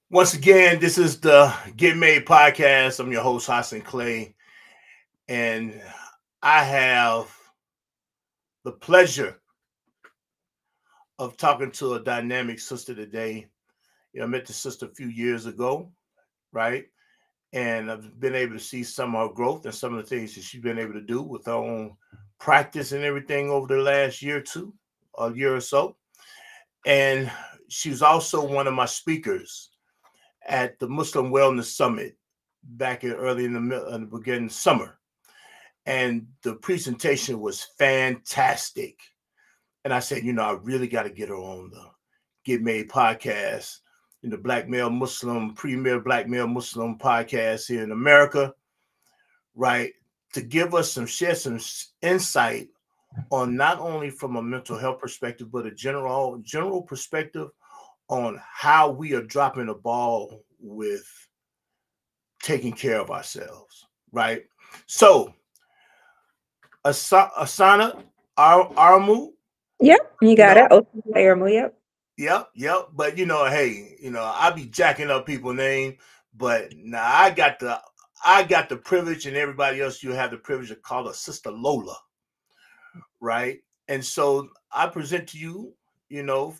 Once again, this is the Get Made podcast. I'm your host, Hasan Clay, and I have the pleasure of talking to a dynamic sister today. I met the sister a few years ago, right? And I've been able to see some of her growth and some of the things that she's been able to do with her own practice and everything over the last year or two, a year or so. And she was also one of my speakers at the Muslim Wellness Summit back early in the beginning of summer. And the presentation was fantastic. And I said, I really got to get her on the Get Made podcast, in the premier Black male Muslim podcast here in America, right? To give us share some insight on not only from a mental health perspective, but a general perspective on how we are dropping the ball with taking care of ourselves, right? So, Asana Aramu. Yep, you got it. Aramu, yep. Yep. But hey, I be jacking up people's name, but now I got the privilege, and everybody else you have the privilege to call her Sister Lola, right? And so I present to you,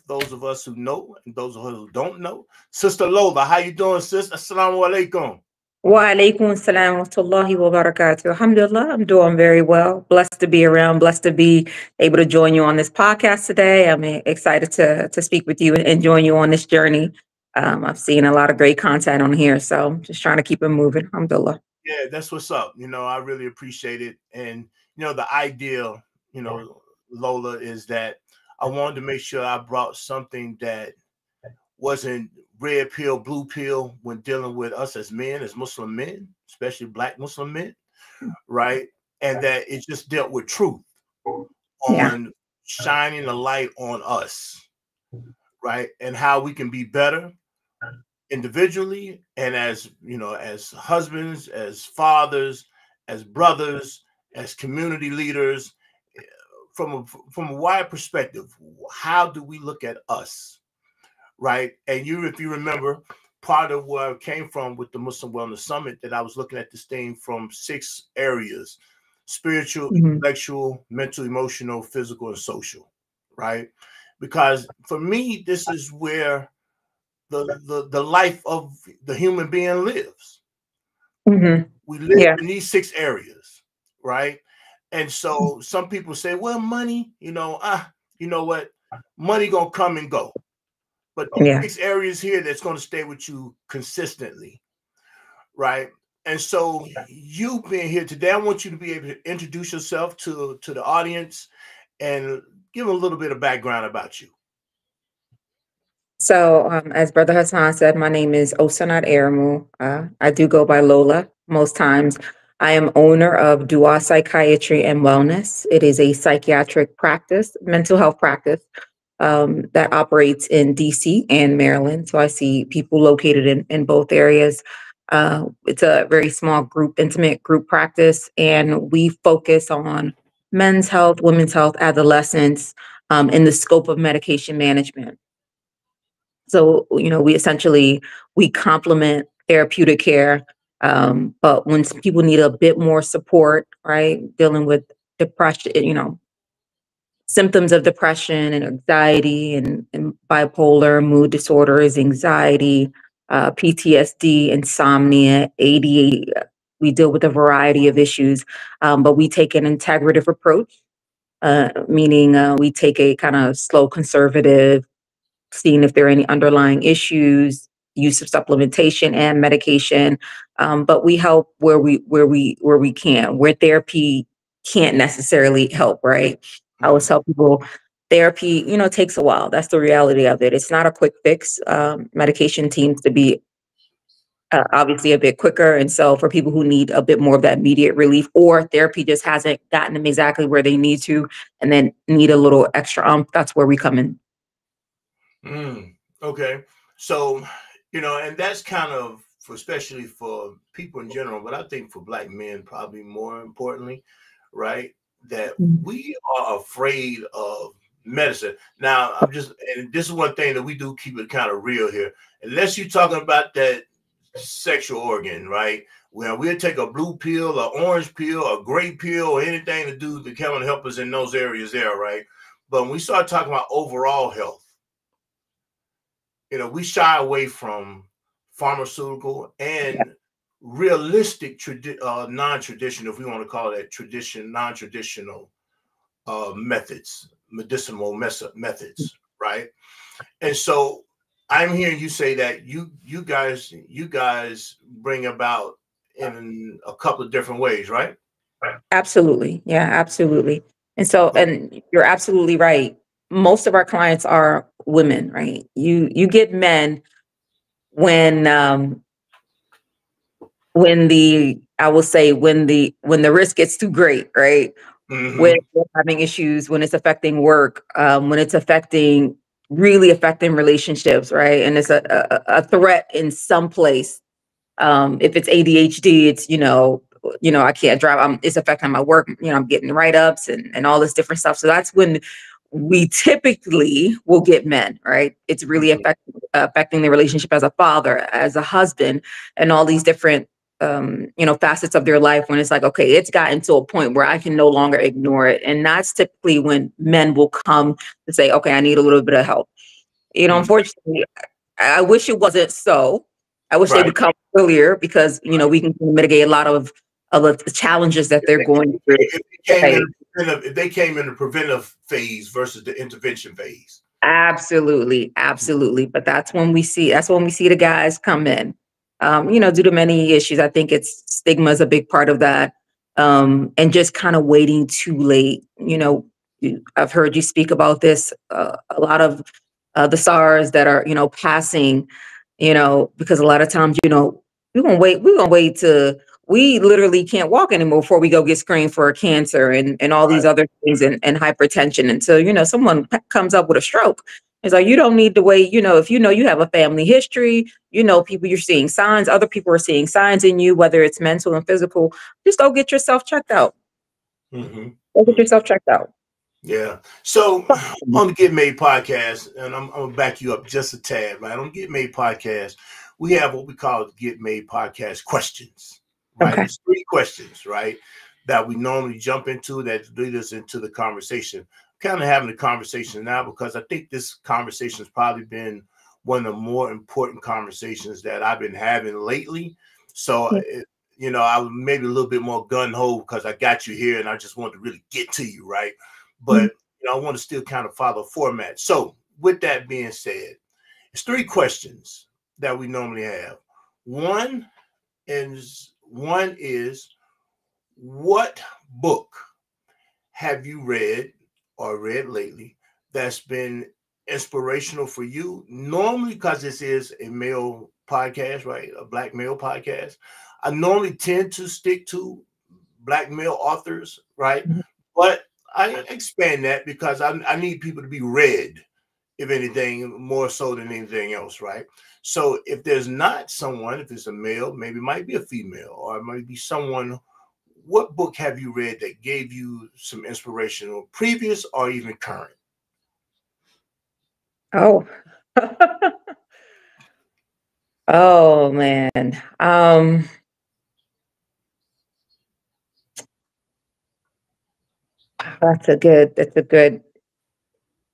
those of us who know and those of us who don't know, Sister Lola. How you doing, sis? Assalamu alaikum. Wa alaikum assalam wa rahmatullahi wa barakatuh. Alhamdulillah, I'm doing very well. Blessed to be around, blessed to be able to join you on this podcast today. I'm excited to speak with you and join you on this journey. I've seen a lot of great content on here, so just trying to keep it moving. Alhamdulillah. Yeah, that's what's up. I really appreciate it. And, the idea, Lola, is that I wanted to make sure I brought something that wasn't red pill, blue pill when dealing with us as men, as Muslim men, especially Black Muslim men, right? And that it just dealt with truth on shining the light on us, right? And how we can be better individually and as husbands, as fathers, as brothers, as community leaders, from a wide perspective. How do we look at us, right? And if you remember, part of where I came from with the Muslim Wellness Summit, that I was looking at this thing from 6 areas: spiritual, intellectual, mental, emotional, physical, and social, right? Because for me, this is where the life of the human being lives. We live in these 6 areas, right? And so some people say, well, money, you know what? Money gonna come and go. But 6 areas here that's gonna stay with you consistently, right? And so you being here today, I want you to be able to introduce yourself to the audience and give them a little bit of background about you. So, as Brother Hassan said, my name is Osanat Aramu. I do go by Lola most times. I am owner of Dua Psychiatry and Wellness. It is a psychiatric practice, mental health practice, that operates in DC and Maryland. So I see people located in both areas. It's a very small group, intimate group practice, and we focus on men's health, women's health, adolescents, in the scope of medication management. So, we complement therapeutic care. But when people need a bit more support, right, dealing with depression, symptoms of depression and anxiety and bipolar, mood disorders, anxiety, PTSD, insomnia, ADHD, we deal with a variety of issues. But we take an integrative approach, meaning we take a kind of slow, conservative, seeing if there are any underlying issues, use of supplementation and medication. But we help where we can, where therapy can't necessarily help, right? I always tell people therapy, takes a while. That's the reality of it. It's not a quick fix. Medication seems to be obviously a bit quicker. And so for people who need a bit more of that immediate relief, or therapy just hasn't gotten them exactly where they need to, and then need a little extra that's where we come in. Okay. So, and that's kind of especially for people in general, but I think for Black men, probably more importantly, right? That we are afraid of medicine. Now, and this is one thing that we do keep it kind of real here. Unless you're talking about that sexual organ, right? Well, we'll take a blue pill, an orange pill, a gray pill, or anything to do to come and help us in those areas there, right? But when we start talking about overall health, we shy away from pharmaceutical and realistic, non-traditional, if we want to call it non-traditional methods, medicinal methods, right? And so I'm hearing you say that you guys bring about in a couple of different ways, right? Absolutely. Yeah, absolutely. And so, and you're absolutely right. Most of our clients are women, right? You get men when I will say when the risk gets too great, right? When Mm-hmm. we're having issues, when it's affecting work, when it's really affecting relationships, right? And it's a threat in some place. If it's ADHD, it's I can't drive. It's affecting my work. I'm getting write-ups and all this different stuff. So that's when we typically will get men, right? It's really Mm-hmm. affecting the relationship as a father, as a husband, and all these different facets of their life, when it's like, okay, it's gotten to a point where I can no longer ignore it. And that's typically when men will come to say, okay, I need a little bit of help. Mm-hmm. Unfortunately, I wish it wasn't so. I wish they Right. would come earlier, because we can mitigate a lot of the challenges that they're going through. Right. If they came in the preventive phase versus the intervention phase. Absolutely, absolutely. But that's when we see the guys come in. Due to many issues. I think it's stigma is a big part of that. And just kind of waiting too late. I've heard you speak about this, a lot of the SARS that are, passing, because a lot of times, we're gonna wait to we literally can't walk anymore before we go get screened for cancer and all these Right. other things, and hypertension. And so, someone comes up with a stroke. It's like, you don't need to wait. If you have a family history, people, you're seeing signs, other people are seeing signs in you, whether it's mental and physical, just go get yourself checked out. Mm-hmm. Go get yourself checked out. Yeah. So on the Get Made podcast, and I'm gonna back you up just a tad, right? On the Get Made podcast, we have what we call the Get Made podcast questions, right? Okay. It's 3 questions, right? That we normally jump into that lead us into the conversation. Kind of having the conversation now because I think this conversation has probably been one of the more important conversations that I've been having lately. So I was maybe a little bit more gun ho because I got you here and I just wanted to really get to you, right? But I want to still kind of follow format. So with that being said, it's 3 questions that we normally have. One is what book have you read or read lately that's been inspirational for you? Normally, because this is a male podcast, right? A Black male podcast. I normally tend to stick to Black male authors, right? But I expand that because I need people to be read, if anything, more so than anything else, right? So if there's not someone, if it's a male, maybe it might be a female, or it might be someone. What book have you read that gave you some inspiration, or previous or even current? Oh. Oh man.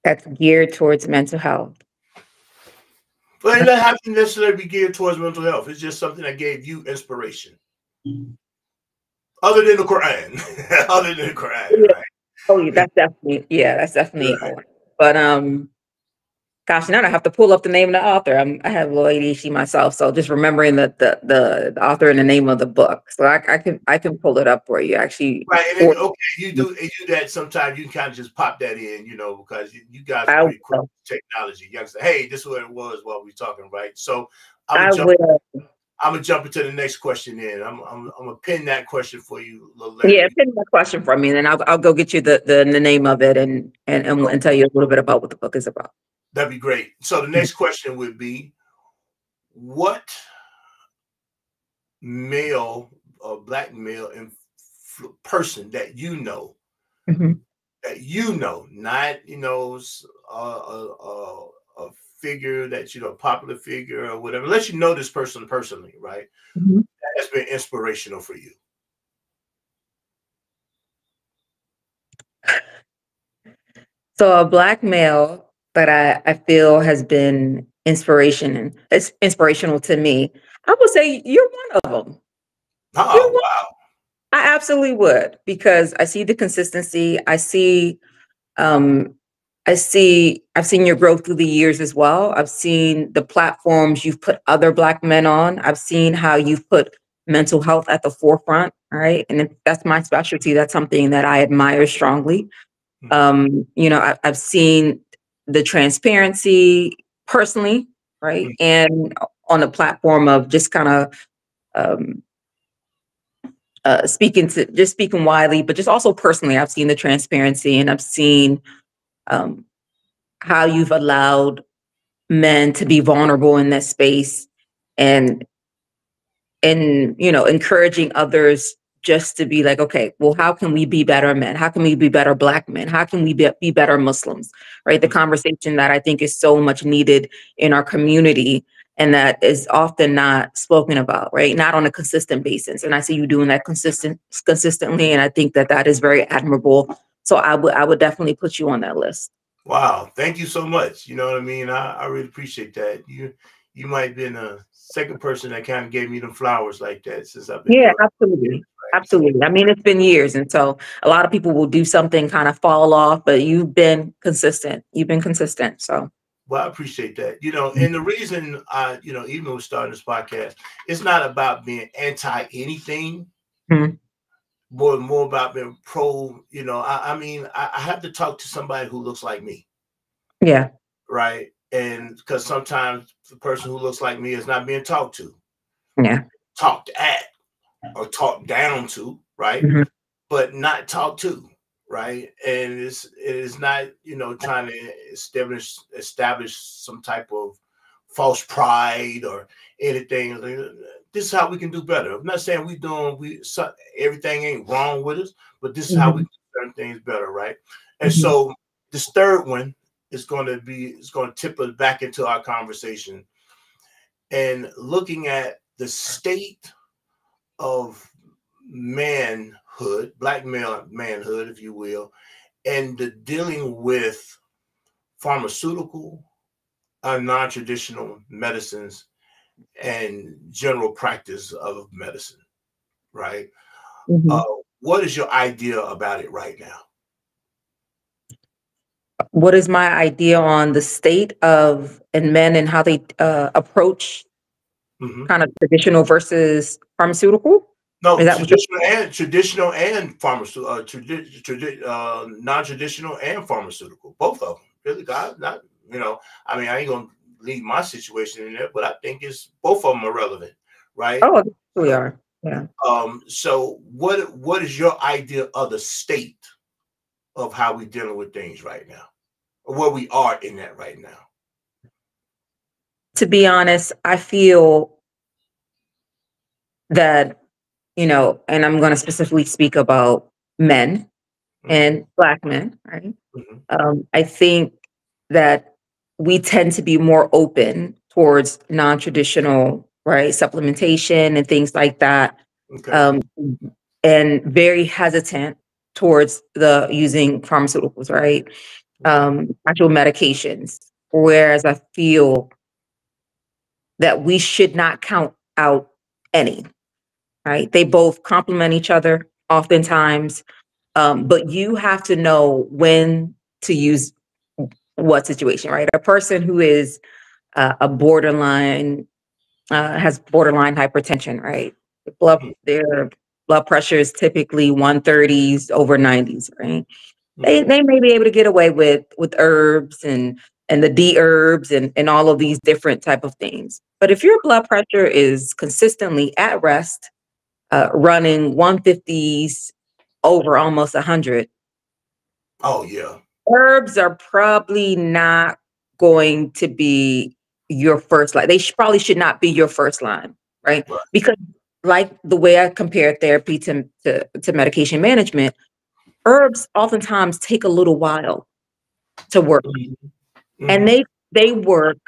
That's geared towards mental health. But it doesn't have to necessarily be geared towards mental health. It's just something that gave you inspiration, other than the Quran, other than the Quran, Yeah. right? Oh, yeah, that's definitely Right. but gosh, now I have to pull up the name of the author. I have low ADHD myself, so just remembering the author and the name of the book. So I can pull it up for you actually. Right, and Or then okay, you do that sometimes. You can kind of just pop that in, because you guys are I pretty quick will. with technology. You can say, "Hey, this is what it was while we are talking," right? So I'm gonna I jump. will. I'm gonna jump into the next question. In I'm gonna pin that question for you a little Yeah, later. send me a question from me, and then I'll go get you the name of it, and tell you a little bit about what the book is about. That'd be great. So the next question would be, what male or Black male person that you know Mhm. that you know, not a figure that popular figure or whatever. Unless you know this person personally, right? Mhm. That has been inspirational for you. So a black male that I feel has been it's inspirational to me. I would say you're one of them. You're Oh one. wow. I absolutely would, because I see the consistency. Um, I've seen your growth through the years as well. I've seen the platforms you've put other black men on. I've seen how you've put mental health at the forefront. All right. And if that's my specialty, that's something that I admire strongly. Mhm. I've seen the transparency personally, right? Mhm. And on the platform of just kind of um, speaking widely, but just also personally, I've seen the transparency, and I've seen um, how you've allowed men to be vulnerable in that space, and encouraging others just to be like, okay, well, how can we be better men? How can we be better black men? How can we be better Muslims? Right? The conversation that I think is so much needed in our community, and that is often not spoken about, right? Not on a consistent basis. And I see you doing that consistently, and I think that that is very admirable. So I would definitely put you on that list. Wow, thank you so much. You know what I mean? I really appreciate that. You might have been the second person that kind of gave me them flowers like that since I've been Yeah, doing it. absolutely. Right. So, Absolutely. I mean, it's been years. And so a lot of people will do something, kind of fall off, but you've been consistent. You've been consistent. So, well, I appreciate that. And the reason even though we're starting this podcast, it's not about being anti anything, mhm. more about being pro. I mean, I have to talk to somebody who looks like me, Yeah. right? And because sometimes the person who looks like me is not being talked to, Yeah. talked at, or talked down to, right? Mhm. But not talked to, right? And it is not, trying to establish some type of false pride or anything. This is how we can do better. I'm not saying everything ain't wrong with us, but this is how we Mhm. can do certain things better, right? And Mhm. so this third one is going to tip us back into our conversation and looking at the state of manhood, black male manhood, if you will, and the dealing with pharmaceutical, non-traditional medicines and general practice of medicine, right? Uh, Mhm. what is your idea about it right now? What is my idea on the state of and men and how they approach Mhm. kind of traditional versus pharmaceutical? No, Is that what you're? traditional and pharmaceutical, non-traditional and pharmaceutical, both of them. Really, God, not I mean, I ain't gonna leave my situation in there, but I think it's both of them are relevant, right? Oh, we So, are. Yeah. so what is your idea of the state of how we dealing with things right now, or where we are in that right now? To be honest, I feel that, and I'm going to specifically speak about men Hmm. and black men, right? Hmm. I think that we tend to be more open towards non-traditional, right, supplementation and things like that, Okay. um, and very hesitant towards the using pharmaceuticals, right, Okay. actual medications. Whereas I feel that we should not count out any, right? They both complement each other oftentimes, but you have to know when to use what situation, right? A person who is a borderline has borderline hypertension, right? Their blood pressure is typically 130s over 90s, right? Hmm. They may be able to get away with herbs and the D herbs and all of these different type of things. But if your blood pressure is consistently at rest, running 150s over almost 100, Oh yeah. herbs are probably not going to be your first line. They probably should not be your first line, right? Right. Because like the way I compare therapy to medication management, herbs oftentimes take a little while to work. Mm-hmm. And they work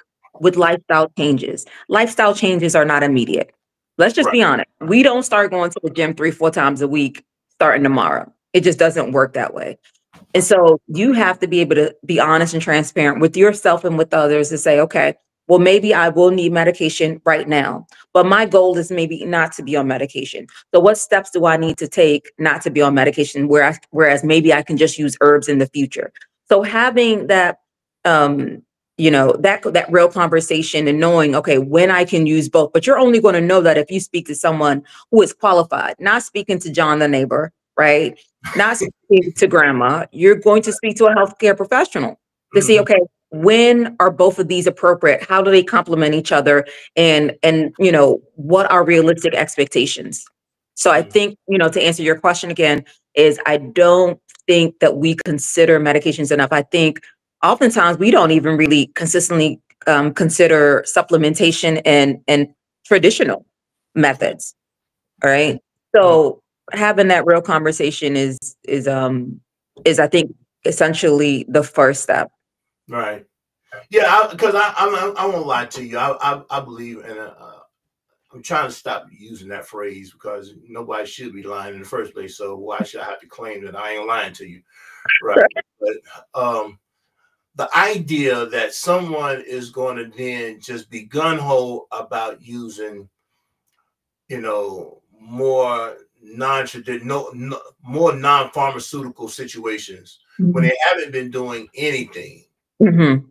with lifestyle changes. Lifestyle changes are not immediate. Let's just Right. be honest. We don't start going to the gym 3, 4 times a week starting tomorrow. It just doesn't work that way. And so you have to be able to be honest and transparent with yourself and with others to say, okay, well, maybe I will need medication right now, but my goal is maybe not to be on medication. So what steps do I need to take not to be on medication, whereas maybe I can just use herbs in the future? So having that, um, that real conversation and knowing, okay, when I can use both, but you're only going to know that if you speak to someone who is qualified, not speaking to John the neighbor, right? Not speaking to grandma. You're going to speak to a healthcare professional to see, Mm-hmm. okay, when are both of these appropriate? How do they complement each other? And what are realistic expectations? So I think, to answer your question again, is I don't think that we consider medications enough. I think oftentimes we don't even really consistently consider supplementation and traditional methods. All right. So having that real conversation is I think essentially the first step. Right. Yeah, because I won't lie to you. I believe, and I'm trying to stop using that phrase because nobody should be lying in the first place. So why should I have to claim that I ain't lying to you? Right. But the idea that someone is going to then just be gun ho about using, more non-traditional, more non-pharmaceutical situations when they haven't been doing anything. Mm-hmm.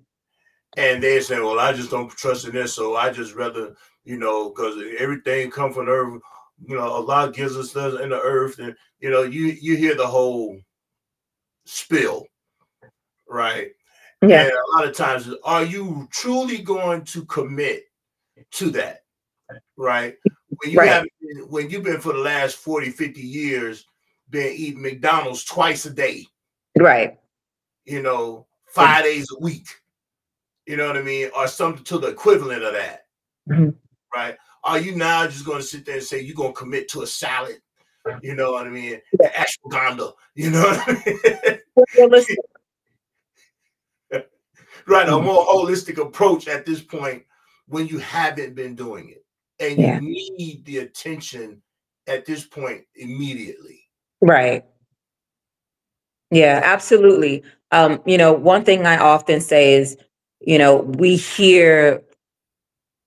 And they say, well, I just don't trust in this, so I just rather, because everything come from the earth, Allah gives us in the earth, and you hear the whole spill, right? Yeah. And a lot of times, are you truly going to commit to that, right? Right. When you've been for the last 40, 50 years, been eating McDonald's twice a day, Right. 5 days a week. You know what I mean? Or something to the equivalent of that. Mm-hmm. Right? Are you now just going to sit there and say you're going to commit to a salad? You know what I mean? An ashwagandha. You know what I mean? Right. A more holistic approach at this point when you haven't been doing it. And you need the attention at this point immediately. Right. Yeah, absolutely. One thing I often say is, we hear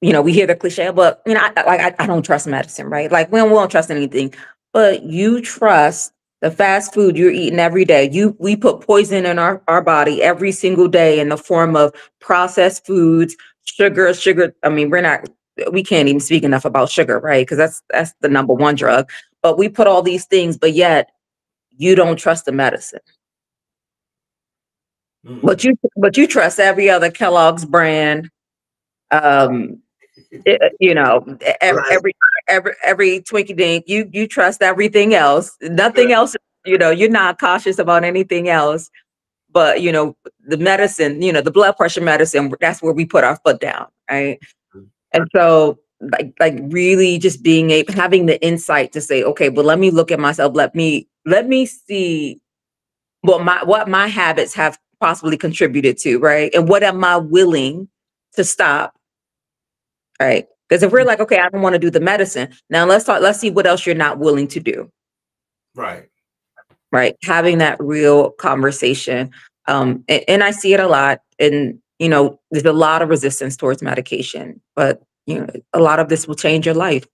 the cliche, but I don't trust medicine, right? Like we don't trust anything, but you trust the fast food you're eating every day. We put poison in our body every single day in the form of processed foods, sugar. I mean, we can't even speak enough about sugar, right? Because that's the number one drug. But we put all these things, but yet you don't trust the medicine. Mm-hmm. But you trust every other Kellogg's brand. Right. Every Twinkie Dink, you trust everything else. Nothing else. You're not cautious about anything else. But the medicine, the blood pressure medicine, that's where we put our foot down, right? And so, like really, just having the insight to say, okay, well, let me look at myself. Let me see what my habits have possibly contributed to, right? And what am I willing to stop, right? Because if we're like, okay, I don't want to do the medicine, now let's see what else you're not willing to do. Right. Right. Having that real conversation. And I see it a lot. And, there's a lot of resistance towards medication, but a lot of this will change your life.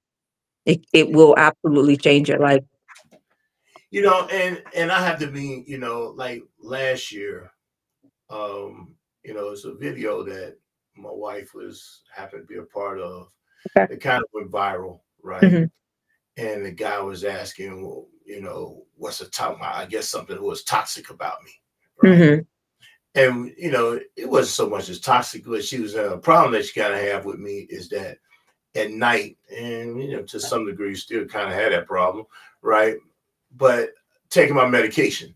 It will absolutely change your life. And I have to be, like last year, it's a video that my wife happened to be a part of. Okay. It kind of went viral, right? Mm-hmm. And the guy was asking, well, what's the top? I guess something was toxic about me, right? Mm-hmm. And it wasn't so much as toxic, but she was a problem that she kind of have with me is that at night, and to some degree, still kind of had that problem, right? But taking my medication,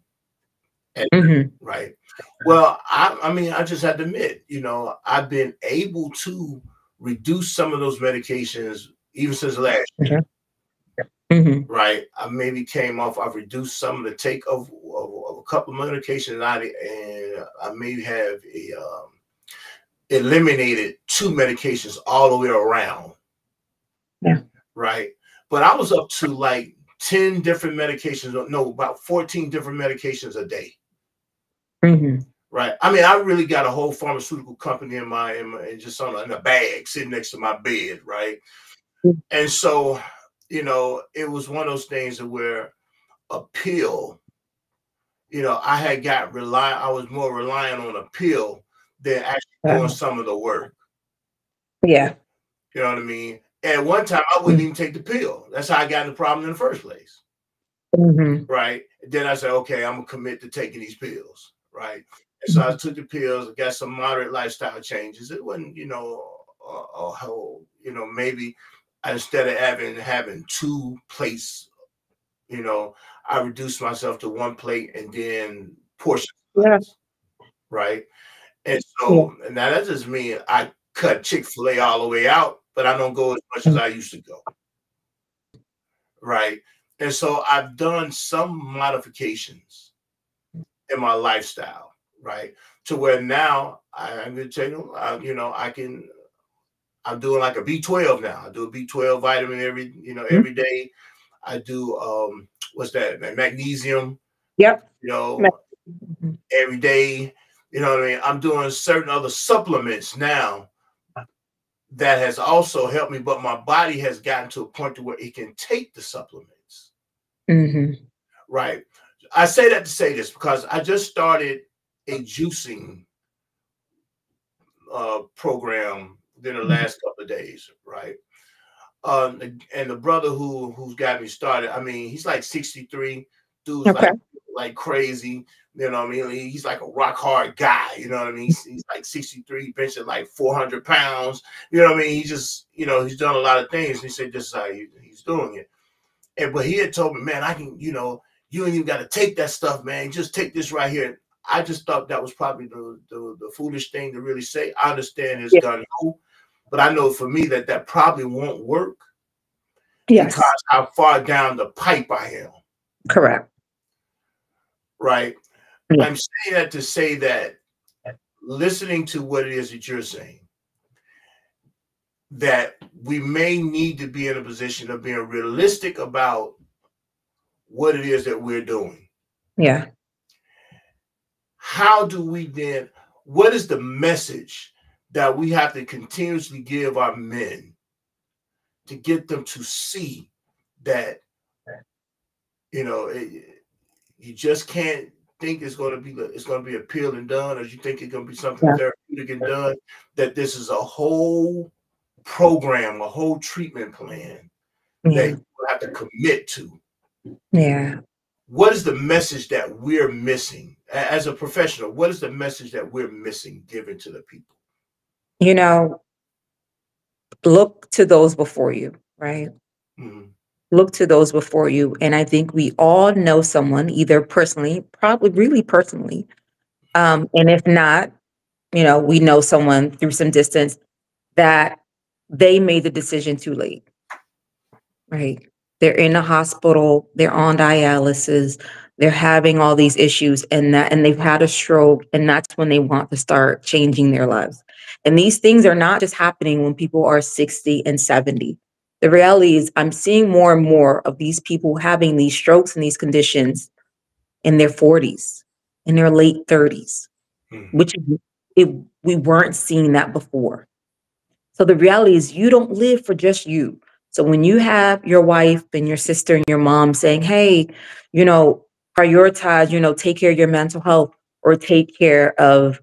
right? Well, I just had to admit, I've been able to reduce some of those medications even since last year. Mhm. right? I maybe came off. I've reduced some of the take of a couple of medications, and I may have eliminated 2 medications all the way around, Yeah. right? But I was up to like 10 different medications, no, about 14 different medications a day. Mhm. Right. I mean, I really got a whole pharmaceutical company just in a bag sitting next to my bed, right? Mm. And so, it was one of those things where a pill, I was more reliant on a pill than actually doing Wow. some of the work. Yeah. You know what I mean? At one time, I wouldn't Mm. even take the pill. That's how I got in the problem in the first place. Mhm. Right. Then I said, okay, I'm gonna commit to taking these pills. Right. And so I Mhm. took the pills, got some moderate lifestyle changes. It wasn't, a whole, maybe instead of having 2 plates, you know, I reduced myself to 1 plate and then portion Yeah. size. Right. And Yeah. so now that doesn't mean I cut Chick-fil-A all the way out, but I don't go as much as Mm. I used to go. Right. And so I've done some modifications in my lifestyle, right? To where now I'm gonna tell you, I'm doing like a B12 now. I do a B12 vitamin Mm. every day. I do what's that? Magnesium, Yep. you know, Mhm. every day. You know what I mean? I'm doing certain other supplements now that has also helped me, but my body has gotten to a point to where it can take the supplements. Mhm. Right. I say that to say this because I just started a juicing program within the Mhm. last couple of days, right? And the brother who's got me started, I mean, he's like 63, dude's Okay. like crazy, you know what I mean? He's like a rock hard guy, you know what I mean? He's like 63, benching like 400 pounds, you know what I mean? He just, he's done a lot of things. He said this is how he's doing it. But he had told me, man, I can, you ain't even got to take that stuff, man. Just take this right here. I just thought that was probably the foolish thing to really say. I understand his Yeah. gun ho, but I know for me that probably won't work because Yes. how far down the pipe I am, Correct. right? Yeah. I'm saying that to say that listening to what it is that you're saying, that we may need to be in a position of being realistic about what it is that we're doing. Yeah. How do we then, what is the message that we have to continuously give our men to get them to see that, you just can't think it's going to be a pill and done, or you think it's going to be something Yeah. therapeutic and done, that this is a whole program, a whole treatment plan that Yeah. you have to commit to. Yeah. What is the message that we're missing as a professional? What is the message that we're missing given to the people? You know, look to those before you, right? Mhm. Look to those before you. And I think we all know someone, either personally, probably really personally. And if not, we know someone through some distance that they made the decision too late, right? They're in a hospital, they're on dialysis, they're having all these issues and they've had a stroke, and that's when they want to start changing their lives. And these things are not just happening when people are 60 and 70. The reality is I'm seeing more and more of these people having these strokes and these conditions in their 40s, in their late 30s, Mhm. which it, we weren't seeing that before. So the reality is you don't live for just you. So when you have your wife and your sister and your mom saying, hey, you know, prioritize, take care of your mental health or take care of,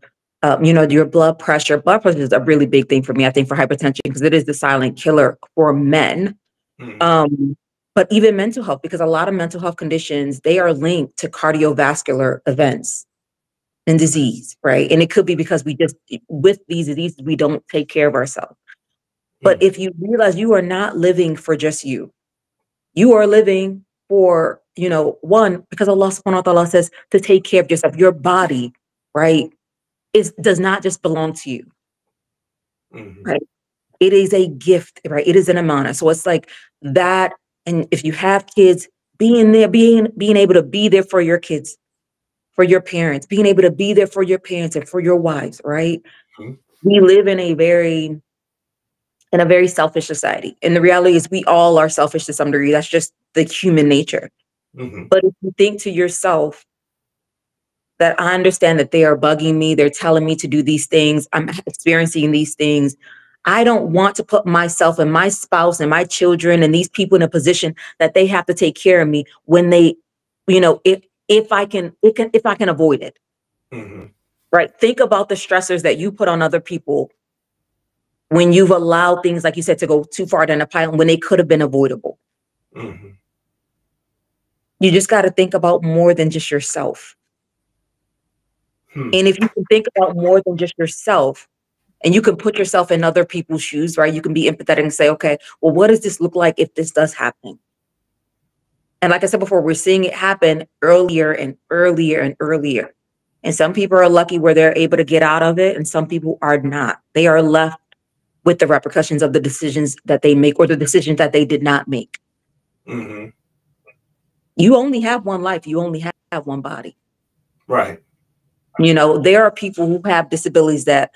your blood pressure. Blood pressure is a really big thing for me, I think, for hypertension, because it is the silent killer for men. Mhm. Um, but even mental health, because a lot of mental health conditions, they are linked to cardiovascular events and disease, right? And it could be because with these diseases, we don't take care of ourselves. But Mhm. if you realize you are not living for just you are living for, one, because Allah subhanahu wa ta'ala says to take care of yourself. Your body, right, does not just belong to you, Mhm. right? It is a gift, right? It is an amana. So it's like that. And if you have kids, being there, being able to be there for your kids, for your parents, being able to be there for your parents and for your wives, right? Mhm. We live in a very selfish society. And the reality is we all are selfish to some degree. That's just the human nature. Mhm. But if you think to yourself that I understand that they are bugging me, they're telling me to do these things, I'm experiencing these things. I don't want to put myself and my spouse and my children and these people in a position that they have to take care of me when they, if I can, if I can avoid it, Mhm. right? Think about the stressors that you put on other people when you've allowed things, like you said, to go too far down the pipeline when they could have been avoidable. Mhm. You just got to think about more than just yourself. Hmm. And if you can think about more than just yourself, and you can put yourself in other people's shoes, right? You can be empathetic and say, okay, well, what does this look like if this does happen? And like I said before, we're seeing it happen earlier and earlier and earlier. And some people are lucky where they're able to get out of it, and some people are not. They are left with the repercussions of the decisions that they make or the decisions that they did not make. Mhm. You only have one life, you only have one body. Right. There are people who have disabilities that,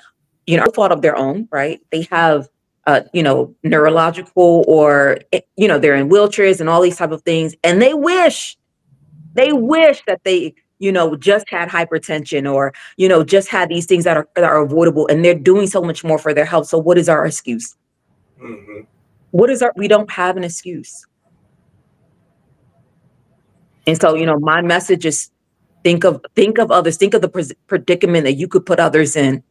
no fault of their own, right? They have, neurological or, they're in wheelchairs and all these type of things. And they wish that they, just had hypertension or, just had these things that are avoidable. And they're doing so much more for their health. So what is our excuse? Mhm. We don't have an excuse. And so, my message is think of others, think of the predicament that you could put others in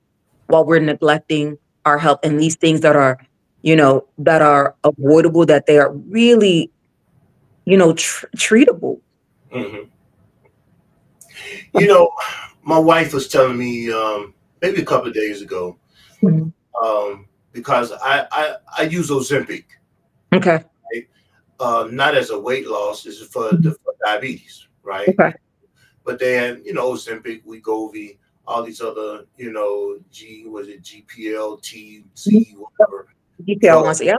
while we're neglecting our health and these things that are avoidable, that they are really, treatable. Mhm. You know, my wife was telling me maybe a couple of days ago, Mhm. because I use Ozempic, Okay. right? Not as a weight loss, it's Mhm. for diabetes, right? Okay. But they had, Ozempic, Wegovy, all these other, was it Mhm. GPLTZ, Yep. whatever Detail drug, wants, yeah.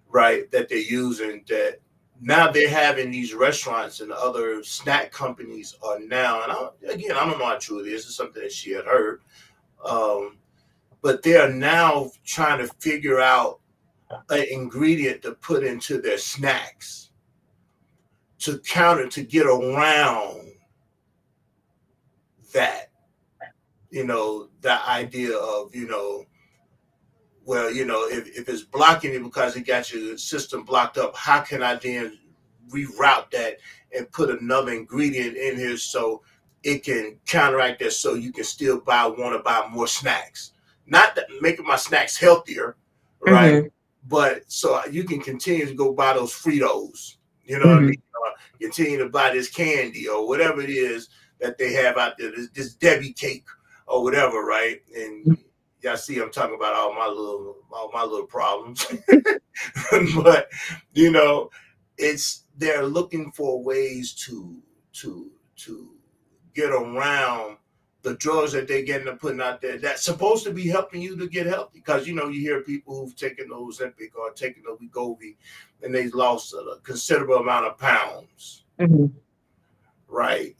right? That they're using, that now they're having these restaurants and other snack companies are now, and I don't know how true it is. It's something that she had heard. Um, but they are now trying to figure out an ingredient to put into their snacks to get around that, that idea of, well, if it's blocking it because it got your system blocked up, how can I then reroute that and put another ingredient in here so it can counteract that, so you can still want to buy more snacks, not that making my snacks healthier, right? Hmm. But so you can continue to go buy those Fritos, you know what I mean? Hmm. Continue to buy this candy or whatever it is that they have out there, this Debbie cake or whatever, right? And y'all see, I'm talking about all my little problems, but you know, they're looking for ways to get around the drugs that they're getting and putting out there that's supposed to be helping you to get healthy. Because you hear people who've taken the Ozempic or taken the Wegovy and they've lost a considerable amount of pounds, Hmm. right?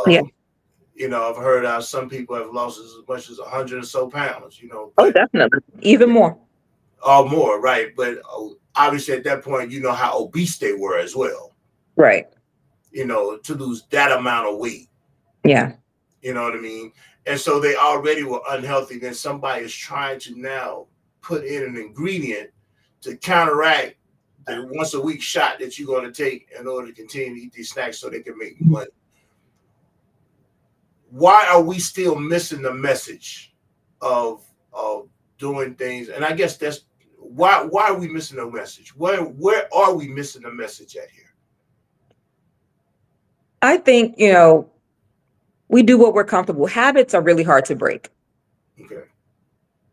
Yeah. I've heard how some people have lost as much as 100 or so pounds, Oh, but definitely. Even more. or more, right? But obviously at that point, you know how obese they were as well, Right. to lose that amount of weight. Yeah. You know what I mean? And so they already were unhealthy. Then somebody is trying to now put in an ingredient to counteract the once a week shot that you're going to take in order to continue to eat these snacks so they can make money. Why are we still missing the message of doing things? And I guess that's why are we missing the message? Where are we missing the message at here? I think, we do what we're comfortable. Habits are really hard to break, Okay.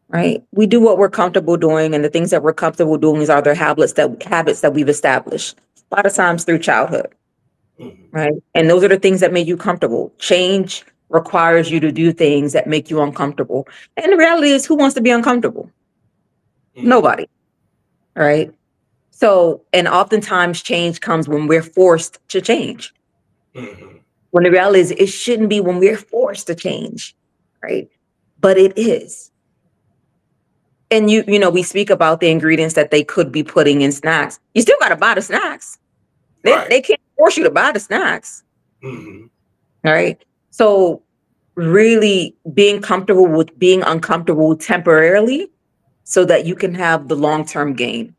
right? We do what we're comfortable doing, and the things that we're comfortable doing are the habits that we've established a lot of times through childhood, Mm-hmm. right? And those are the things that make you comfortable. Change requires you to do things that make you uncomfortable. And the reality is, who wants to be uncomfortable? Mm-hmm. Nobody, right? So, and oftentimes change comes when we're forced to change. Mm-hmm. When the reality is, it shouldn't be when we're forced to change, right? But it is. And we speak about the ingredients that they could be putting in snacks. You still got to buy the snacks. Right. They can't force you to buy the snacks. Mm-hmm. All right. So really being comfortable with being uncomfortable temporarily so that you can have the long-term gain.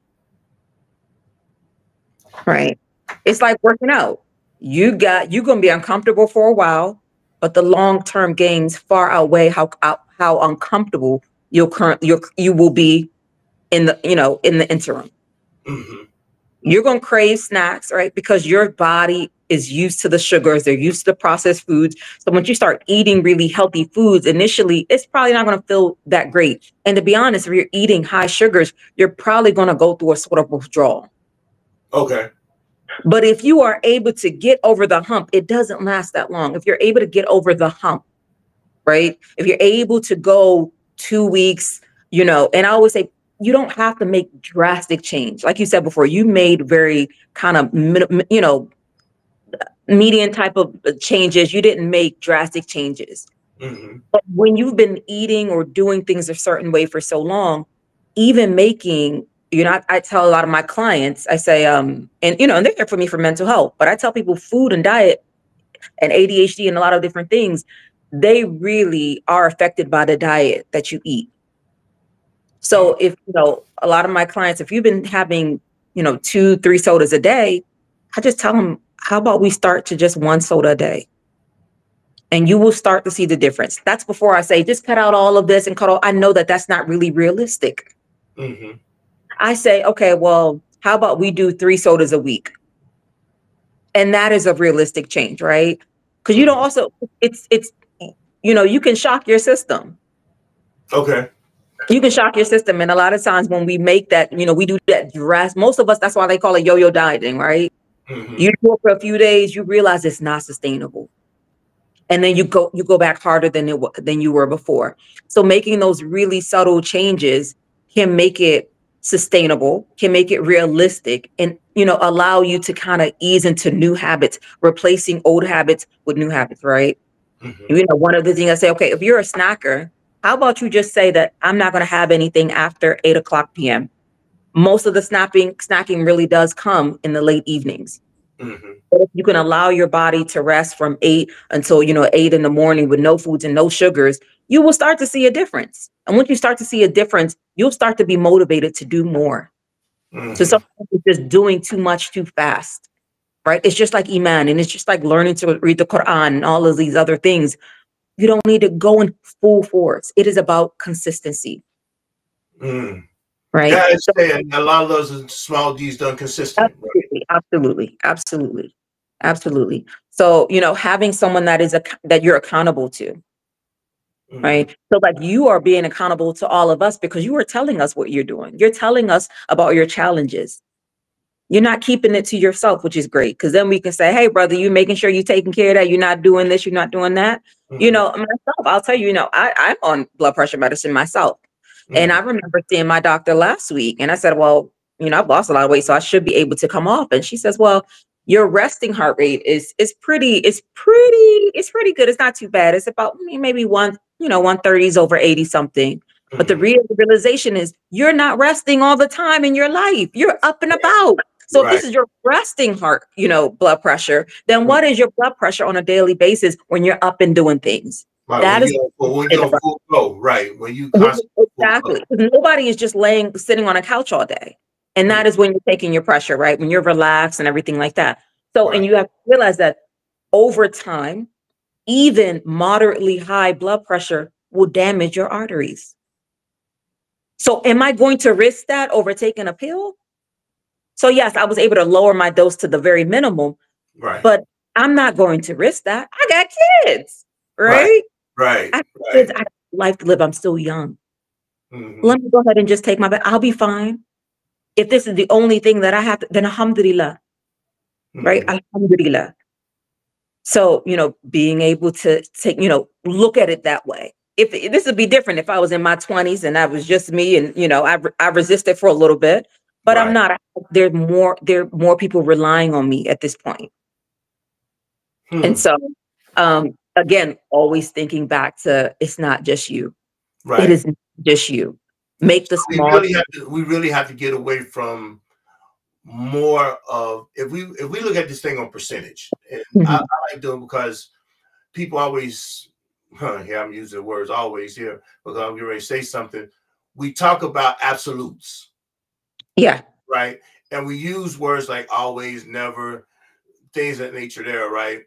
Right. It's like working out. You're going to be uncomfortable for a while, but the long-term gains far outweigh how uncomfortable you will be in the interim. Mm-hmm. You're going to crave snacks, right? Because your body is used to the sugars, they're used to the processed foods. So once you start eating really healthy foods, initially, it's probably not going to feel that great. And to be honest, if you're eating high sugars, you're probably going to go through a sort of withdrawal. Okay. But if you are able to get over the hump, it doesn't last that long. If you're able to get over the hump, right? If you're able to go 2 weeks, and I always say, you don't have to make drastic change. Like you said before, you made very kind of, median type of changes. You didn't make drastic changes. Mm-hmm. But when you've been eating or doing things a certain way for so long, even making, I tell a lot of my clients, I say, and they're here for me for mental health, but I tell people food and diet and ADHD and a lot of different things, they really are affected by the diet that you eat. So if, a lot of my clients, if you've been having, 2-3 sodas a day, I just tell them, how about we start to just 1 soda a day? And you will start to see the difference. That's before I say, just cut out all of this and cut all. I know that that's not really realistic. Mm-hmm. I say, okay, well, how about we do 3 sodas a week? And that is a realistic change, right? Because you don't also, it's, you can shock your system. Okay. You can shock your system. And a lot of times when we make that, we do that dress. Most of us, that's why they call it yo-yo dieting, right? Mm-hmm. You do it for a few days, you realize it's not sustainable. And then you go back harder than you were before. So making those really subtle changes can make it sustainable, can make it realistic, and allow you to kind of ease into new habits, replacing old habits with new habits, right? Mm-hmm. One of the things I say, okay, if you're a snacker, how about you just say that I'm not going to have anything after 8:00 p.m. Most of the snacking really does come in the late evenings. Mm-hmm. But if you can allow your body to rest from 8 until 8 in the morning with no foods and no sugars, you will start to see a difference. And once you start to see a difference, you'll start to be motivated to do more. Mm-hmm. So sometimes it's just doing too much too fast, right? It's just like Iman, and it's just like learning to read the Quran and all of these other things. You don't need to go in full force. It is about consistency. Mm. Right. Yeah, it's saying a lot of those are small D's done consistent. Absolutely. So, having someone that you're accountable to, Mm-hmm. right? So like you are being accountable to all of us because you are telling us what you're doing. You're telling us about your challenges. You're not keeping it to yourself, which is great. Because then we can say, hey, brother, you making sure you're taking care of that. You're not doing this. You're not doing that. Mm-hmm. Myself, I'll tell you, I'm on blood pressure medicine myself. Mm-hmm. And I remember seeing my doctor last week and I said, well, I've lost a lot of weight, so I should be able to come off. And she says, well, your resting heart rate is pretty good. It's not too bad. It's about maybe 130s over 80 something. Mm-hmm. But the realization is you're not resting all the time in your life. You're up and about. So if this is your resting heart, blood pressure, then what is your blood pressure on a daily basis when you're up and doing things? Right. That is when you're full flow, right? When you exactly. Nobody is just sitting on a couch all day. And that is when you're taking your pressure, right? When you're relaxed and everything like that. So, and you have to realize that over time, even moderately high blood pressure will damage your arteries. So am I going to risk that over taking a pill? So yes, I was able to lower my dose to the very minimum, right? But I'm not going to risk that. I got kids, right? Right. I have kids. I have life to live. I'm still young. Mm-hmm. Let me go ahead and just take I'll be fine. If this is the only thing that I have to, then alhamdulillah, right? Alhamdulillah. So, being able to take, look at it that way. If this would be different if I was in my 20s and that was just me and, I resisted for a little bit. but I'm Right. not. There are more people relying on me at this point. And Hmm. so, again, always thinking back to it's not just you. It Right. is not just you. Make So the small. we really have to get away from more of, if we look at this thing on percentage, and I Mhm. like doing, because people always, yeah, I'm using the words always here because I'm getting ready to say something. We talk about absolutes, Yeah. right? And we use words like always, never, things of that nature there, right?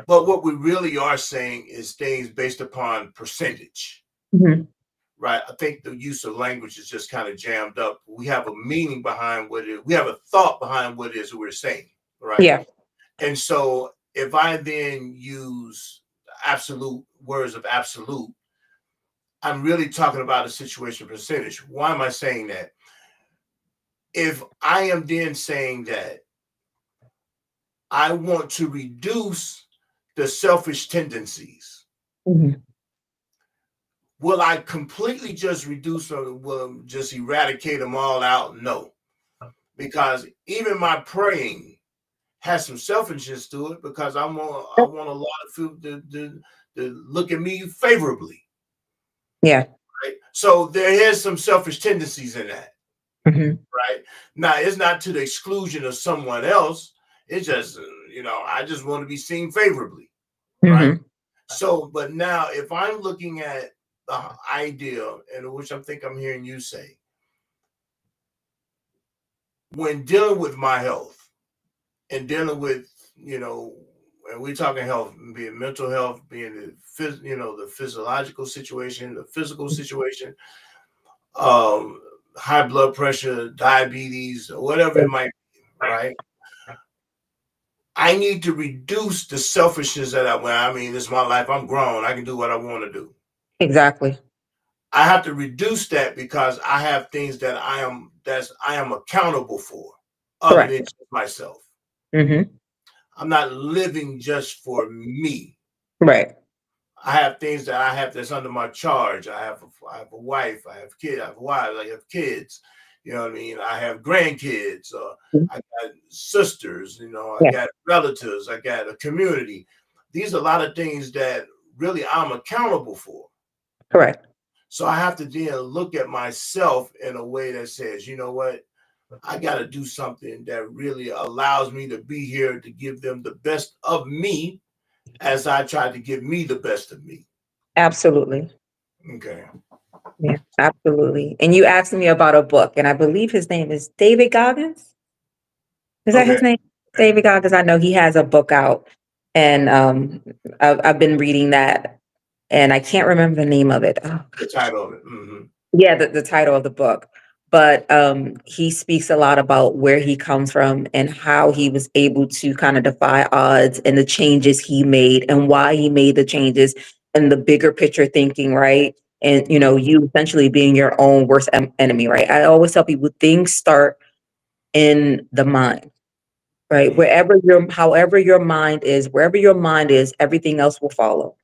But what we really are saying is things based upon percentage, Mhm. right? I think the use of language is just kind of jammed up. We have a meaning behind what it is, we have a thought behind what it is we're saying, right? Yeah. And so if I then use absolute words of absolute, I'm really talking about a situation percentage. Why am I saying that? If I am then saying that I want to reduce the selfish tendencies, Mhm. will I completely just reduce them? Will just eradicate them all out? No, because even my praying has some selfishness to it, because I want a lot of people to look at me favorably. Yeah. Right? So there is some selfish tendencies in that. Mhm. Right? Now, it's not to the exclusion of someone else. It's just, I just want to be seen favorably. Right? Mhm. So, but now if I'm looking at the idea, and which I think I'm hearing you say, when dealing with my health and dealing with, and we're talking health, be it mental health, being the physiological situation, the physical situation, um, high blood pressure, diabetes, or whatever it might be, right? I need to reduce the selfishness that I mean, this is my life. I'm grown. I can do what I want to do. Exactly. I have to reduce that because I have things that I am accountable for, other than Correct. just myself. Mhm. I'm not living just for me. Right. I have things that I have that's under my charge. I have a wife. I have kids. I have a wife. I have kids. You know what I mean? I have grandkids. Mhm. I got sisters. I Yeah. got relatives. I got a community. These are a lot of things that really I'm accountable for. Correct. So I have to then look at myself in a way that says, you know what? I got to do something that really allows me to be here to give them the best of me as I try to give me the best of me. Absolutely. Okay. Yeah. Absolutely. And you asked me about a book, and I believe his name is David Goggins. Is that Okay. his name? David Goggins. I know he has a book out, and I've been reading that, and I can't remember the name of it. Oh, The title of it. Mm-hmm. yeah, the title of the book. But he speaks a lot about where he comes from and how he was able to kind of defy odds and the changes he made and why he made the changes and the bigger picture thinking, right? And you essentially being your own worst enemy, right? I always tell people things start in the mind, right? Mm-hmm. However your mind is, wherever your mind is, everything else will follow.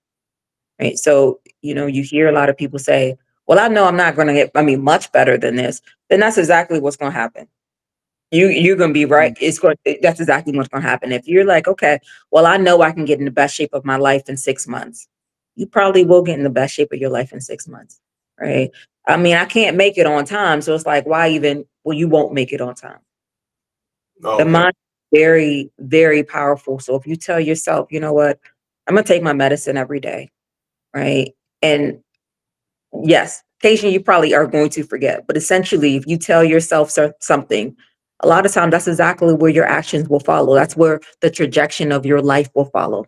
Right. So, you hear a lot of people say, well, I know I'm not going to get, much better than this. Then that's exactly what's going to happen. You're going to be right. That's exactly what's going to happen. If you're like, okay, well, I know I can get in the best shape of my life in 6 months. You probably will get in the best shape of your life in 6 months. Right. I can't make it on time. So it's like, why even, well, you won't make it on time. The Okay. mind is very, very powerful. So if you tell yourself, you know what, I'm going to take my medicine every day. Right. And yes, occasionally you probably are going to forget, but essentially, if you tell yourself something, a lot of times that's exactly where your actions will follow. That's where the trajectory of your life will follow.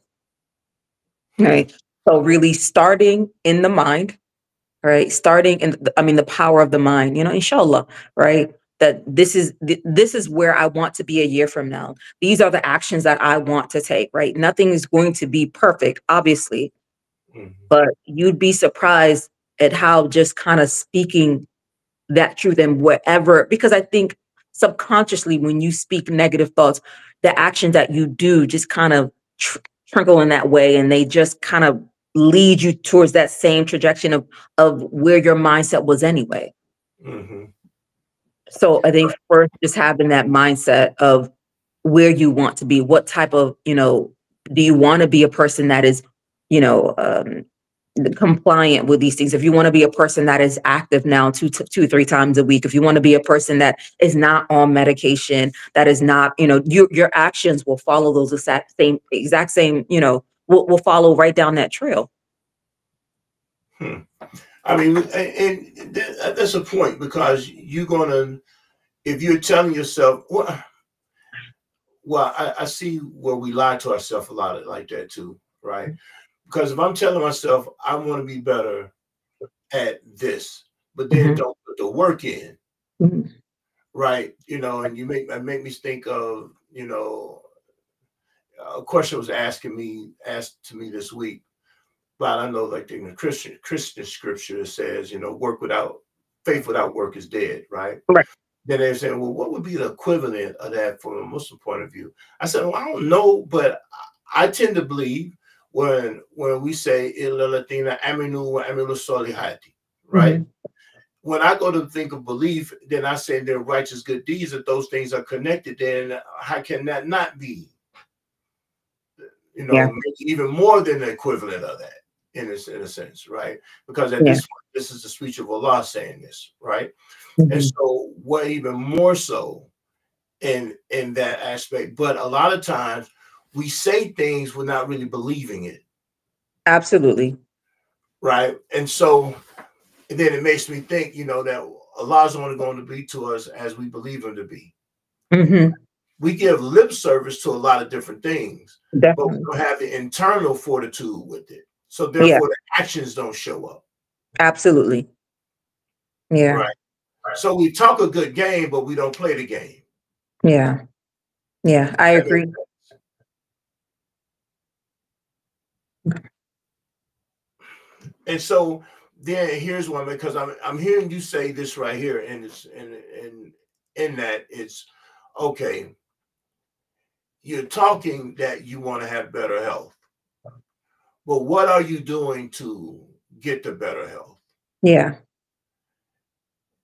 Hmm. Right. So really starting in the mind, right? Starting in, the power of the mind, inshallah, right? That this is where I want to be a year from now. These are the actions that I want to take, right? Nothing is going to be perfect, obviously, Hmm. but you'd be surprised at how just kind of speaking that truth and whatever, because I think subconsciously when you speak negative thoughts, the actions that you do just kind of trickle in that way, and they just kind of lead you towards that same trajectory of where your mindset was anyway. Hmm. So I think first, just having that mindset of where you want to be, what type of, do you want to be a person that is, you know, um, compliant with these things? If you want to be a person that is active now 3 times a week, if you want to be a person that is not on medication, that is not, your actions will follow those exact same, will follow right down that trail. Hmm. I mean, and that's a point, because you're gonna, if you're telling yourself, well, I see where we lie to ourselves a lot like that too, right? Because if I'm telling myself I want to be better at this, but then Hmm. don't put the work in, Hmm. right? And you make me think of, a question was asked to me this week. But I know, like in the Christian scripture, it says, work without faith without work is dead, right? Right. Then they're saying, well, what would be the equivalent of that from a Muslim point of view? I said, well, I don't know, but I tend to believe when we say "Illa Latina aminu wa amilu solihati," right? Hmm. When I go to think of belief, then I say they're righteous good deeds. If those things are connected, then how can that not be, Yeah. maybe even more than the equivalent of that in a sense, right? Because at Yeah. this point, this is the speech of Allah saying this, right? And Hmm. so, what even more so in that aspect. But a lot of times, we say things we're not really believing it, Absolutely. right? And so, then it makes me think, that Allah's only going to be to us as we believe Him to be. Hmm. We give lip service to a lot of different things, but we Definitely. don't have the internal fortitude with it. So Yeah. therefore, the actions don't show up. Absolutely. Yeah. Right. So we talk a good game, but we don't play the game. Yeah. Yeah. I agree. And so then here's one, because I'm hearing you say this right here, and it's in that it's okay. You're talking that you want to have better health, but what are you doing to get the better health? Yeah.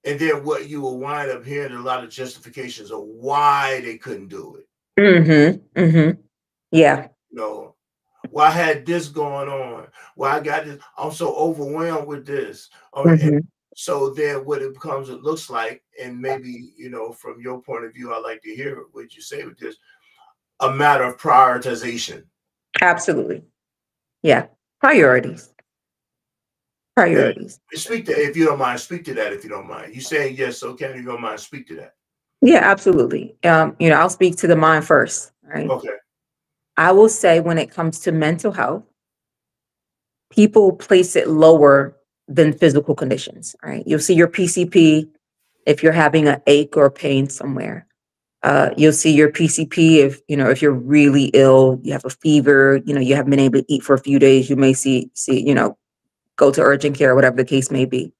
And then what you will wind up hearing a lot of justifications of why they couldn't do it. Hmm. Hmm. Yeah. You know, well, I had this going on. Well, I got this. I'm so overwhelmed with this. And Hmm. so then what it becomes, it looks like, and maybe, from your point of view, I like to hear what you say with this, a matter of prioritization. Absolutely. Yeah. Priorities. Yeah. Priorities. Speak to, if you don't mind, speak to that if you don't mind. You saying yes, so can you don't mind, speak to that. Yeah, absolutely. I'll speak to the mind first, right? Okay. I will say when it comes to mental health, people place it lower than physical conditions, right? You'll see your PCP if you're having an ache or pain somewhere. You'll see your PCP if you're really ill, you have a fever, you haven't been able to eat for a few days, you may go to urgent care, whatever the case may be.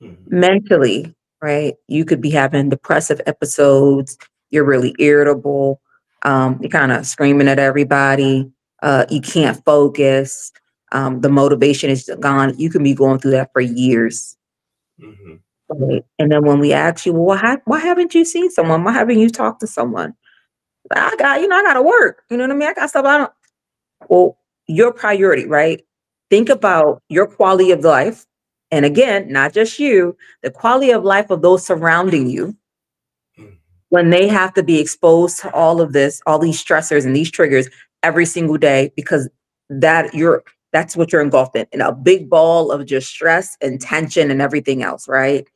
Mm-hmm. Mentally, right? You could be having depressive episodes, you're really irritable, you're kind of screaming at everybody, you can't focus, the motivation is gone. You can be going through that for years. Mm-hmm. Right? And then when we ask you, well, why haven't you seen someone? Why haven't you talked to someone? I got to work. You know what I mean? I got stuff. I don't. Well, your priority, right? Think about your quality of life. And again, not just you, the quality of life of those surrounding you Mm-hmm. when they have to be exposed to all of this, all these stressors and these triggers every single day, because that's what you're engulfed in a big ball of just stress and tension and everything else, right?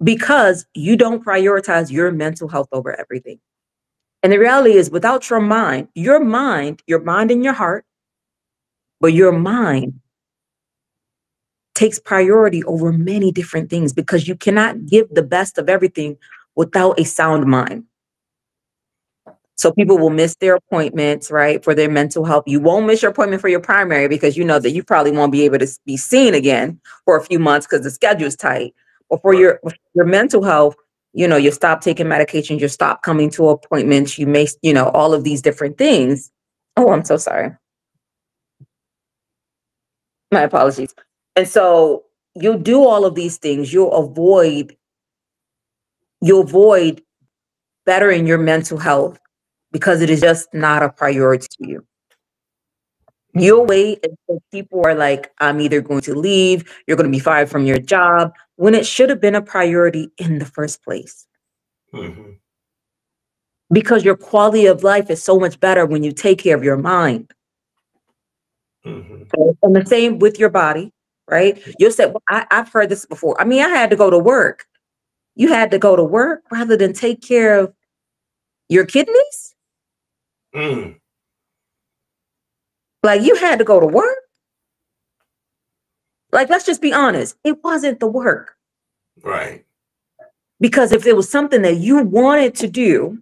Because you don't prioritize your mental health over everything. And the reality is, without your mind and your heart, but your mind takes priority over many different things because you cannot give the best of everything without a sound mind. So people will miss their appointments, right, for their mental health. You won't miss your appointment for your primary because you know that you probably won't be able to be seen again for a few months because the schedule's tight. Or for Right. your mental health, you stop taking medications, you stop coming to appointments, you may, all of these different things. Oh, I'm so sorry. My apologies. And so you'll do all of these things. You'll avoid you avoid bettering your mental health because it is just not a priority to you. You'll Mm-hmm. wait until people are like, I'm either going to leave, you're going to be fired from your job, when it should have been a priority in the first place. Mm-hmm. Because your quality of life is so much better when you take care of your mind. Mm-hmm. And the same with your body, right? You'll say, well, I've heard this before. I mean, I had to go to work. You had to go to work rather than take care of your kidneys? Mm. Like you had to go to work? Like, let's just be honest. It wasn't the work. Right. Because if it was something that you wanted to do,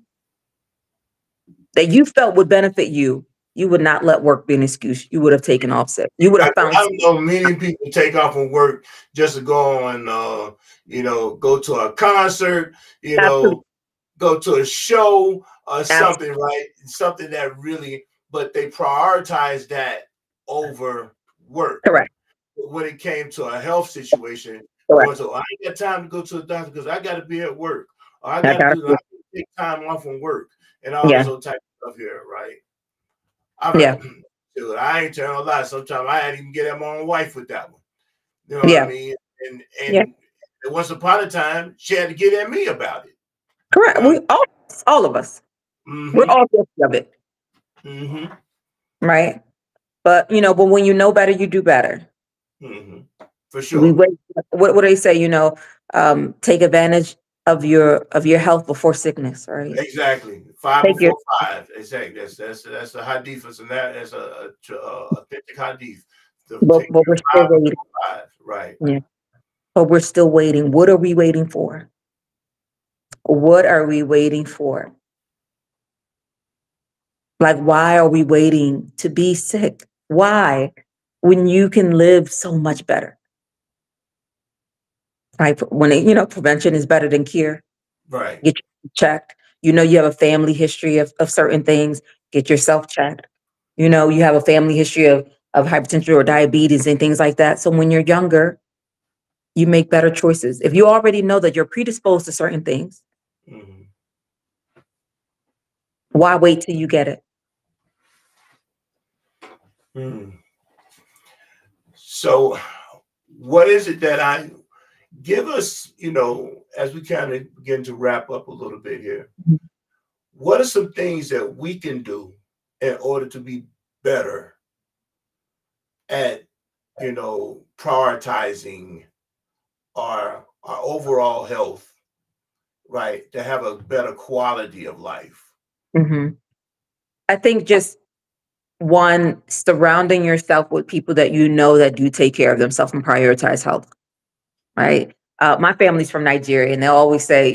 that you felt would benefit you, you would not let work be an excuse. You would have taken off sick. You would I, have found I know many people take off from work just to go on, go to a concert, absolutely, go to a show or absolutely something, right? Something that really, but they prioritize that over work. correct. When it came to a health situation, going Correct. to, I ain't got time to go to the doctor because I got to be at work. Or I I got to got do, I you. got to take time off from work and all Yeah. this old type of stuff here, right? I'm Yeah. dude, I ain't telling a lie. Sometimes I had to even get at my own wife with that one. You know what I Yeah. mean? And Yeah. and once upon a time, she had to get at me about it. You Correct. know? We all of us. We're Mm-hmm. all guilty of it. Mm-hmm. Right. But when you know better, you do better. Mm-hmm. For We sure. wait. What do they say? Take advantage of your health before sickness, right? Exactly. Five Take your before five. Exactly. That's a hadith, and that's a authentic hadith. To take but we're still five waiting. before five. Right. Yeah. But we're still waiting. What are we waiting for? What are we waiting for? Like, why are we waiting to be sick? Why? When you can live so much better. Right? Prevention is better than cure. Right. Get yourself checked. You have a family history of certain things. Get yourself checked. You have a family history of hypertension or diabetes and things like that. So when you're younger, you make better choices. If you already know that you're predisposed to certain things, Mm-hmm. why wait till you get it? Mm-hmm. So, what is it that I give us? As we kind of begin to wrap up a little bit here, what are some things that we can do in order to be better at, prioritizing our overall health, right? To have a better quality of life. hmm I think just one, surrounding yourself with people that you know that do take care of themselves and prioritize health, right? My family's from Nigeria, and they always say,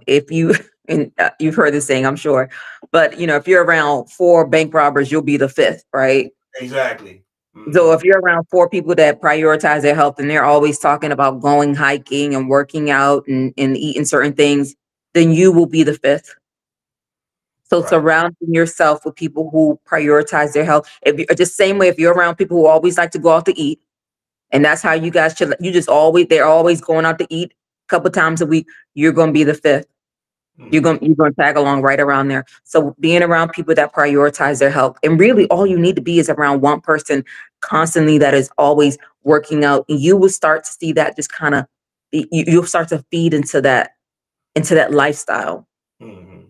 if you, and you've heard this saying, I'm sure, but if you're around four bank robbers, you'll be the fifth, right? Exactly. So Mm-hmm. if you're around four people that prioritize their health and they're always talking about going hiking and working out and eating certain things, then you will be the fifth. So Right. surrounding yourself with people who prioritize their health. If you just same way, if you're around people who always like to go out to eat, and that's how you guys should, they're always going out to eat a couple times a week, you're gonna be the fifth. You're Mm-hmm. gonna you're gonna tag along right around there. So being around people that prioritize their health, and really all you need to be is around one person constantly that is always working out, and you will start to see that just kind of you'll start to feed into that lifestyle. Mm-hmm.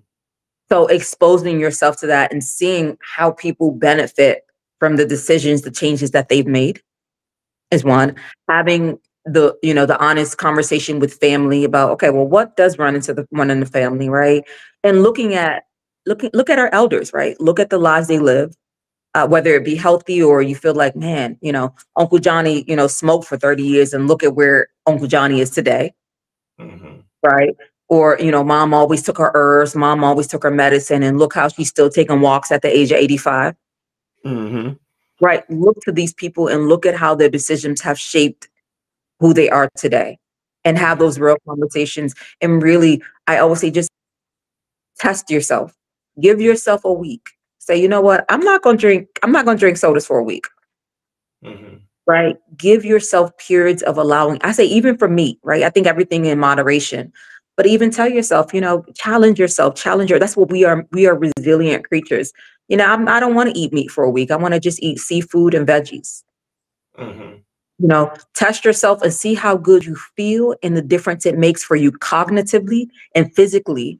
So exposing yourself to that and seeing how people benefit from the decisions, the changes that they've made is one. Having the honest conversation with family about, okay, well, what does run into the one in the family, right? And look at our elders, right? Look at the lives they live, whether it be healthy or you feel like, man, Uncle Johnny, smoked for 30 years and look at where Uncle Johnny is today, Mm-hmm. right? Or, mom always took her herbs, mom always took her medicine, and look how she's still taking walks at the age of 85. Mm-hmm. Right. Look to these people and look at how their decisions have shaped who they are today and have Mm-hmm. those real conversations. And really, I always say, just test yourself. Give yourself a week. Say, you know what? I'm not going to drink sodas for a week. Mm-hmm. Right. Give yourself periods of allowing, I say, even for meat, right? I think everything in moderation, But even tell yourself, challenge yourself, challenge your, that's what we are. We are resilient creatures. I don't want to eat meat for a week. I want to just eat seafood and veggies. Mm-hmm. Test yourself and see how good you feel and the difference it makes for you cognitively and physically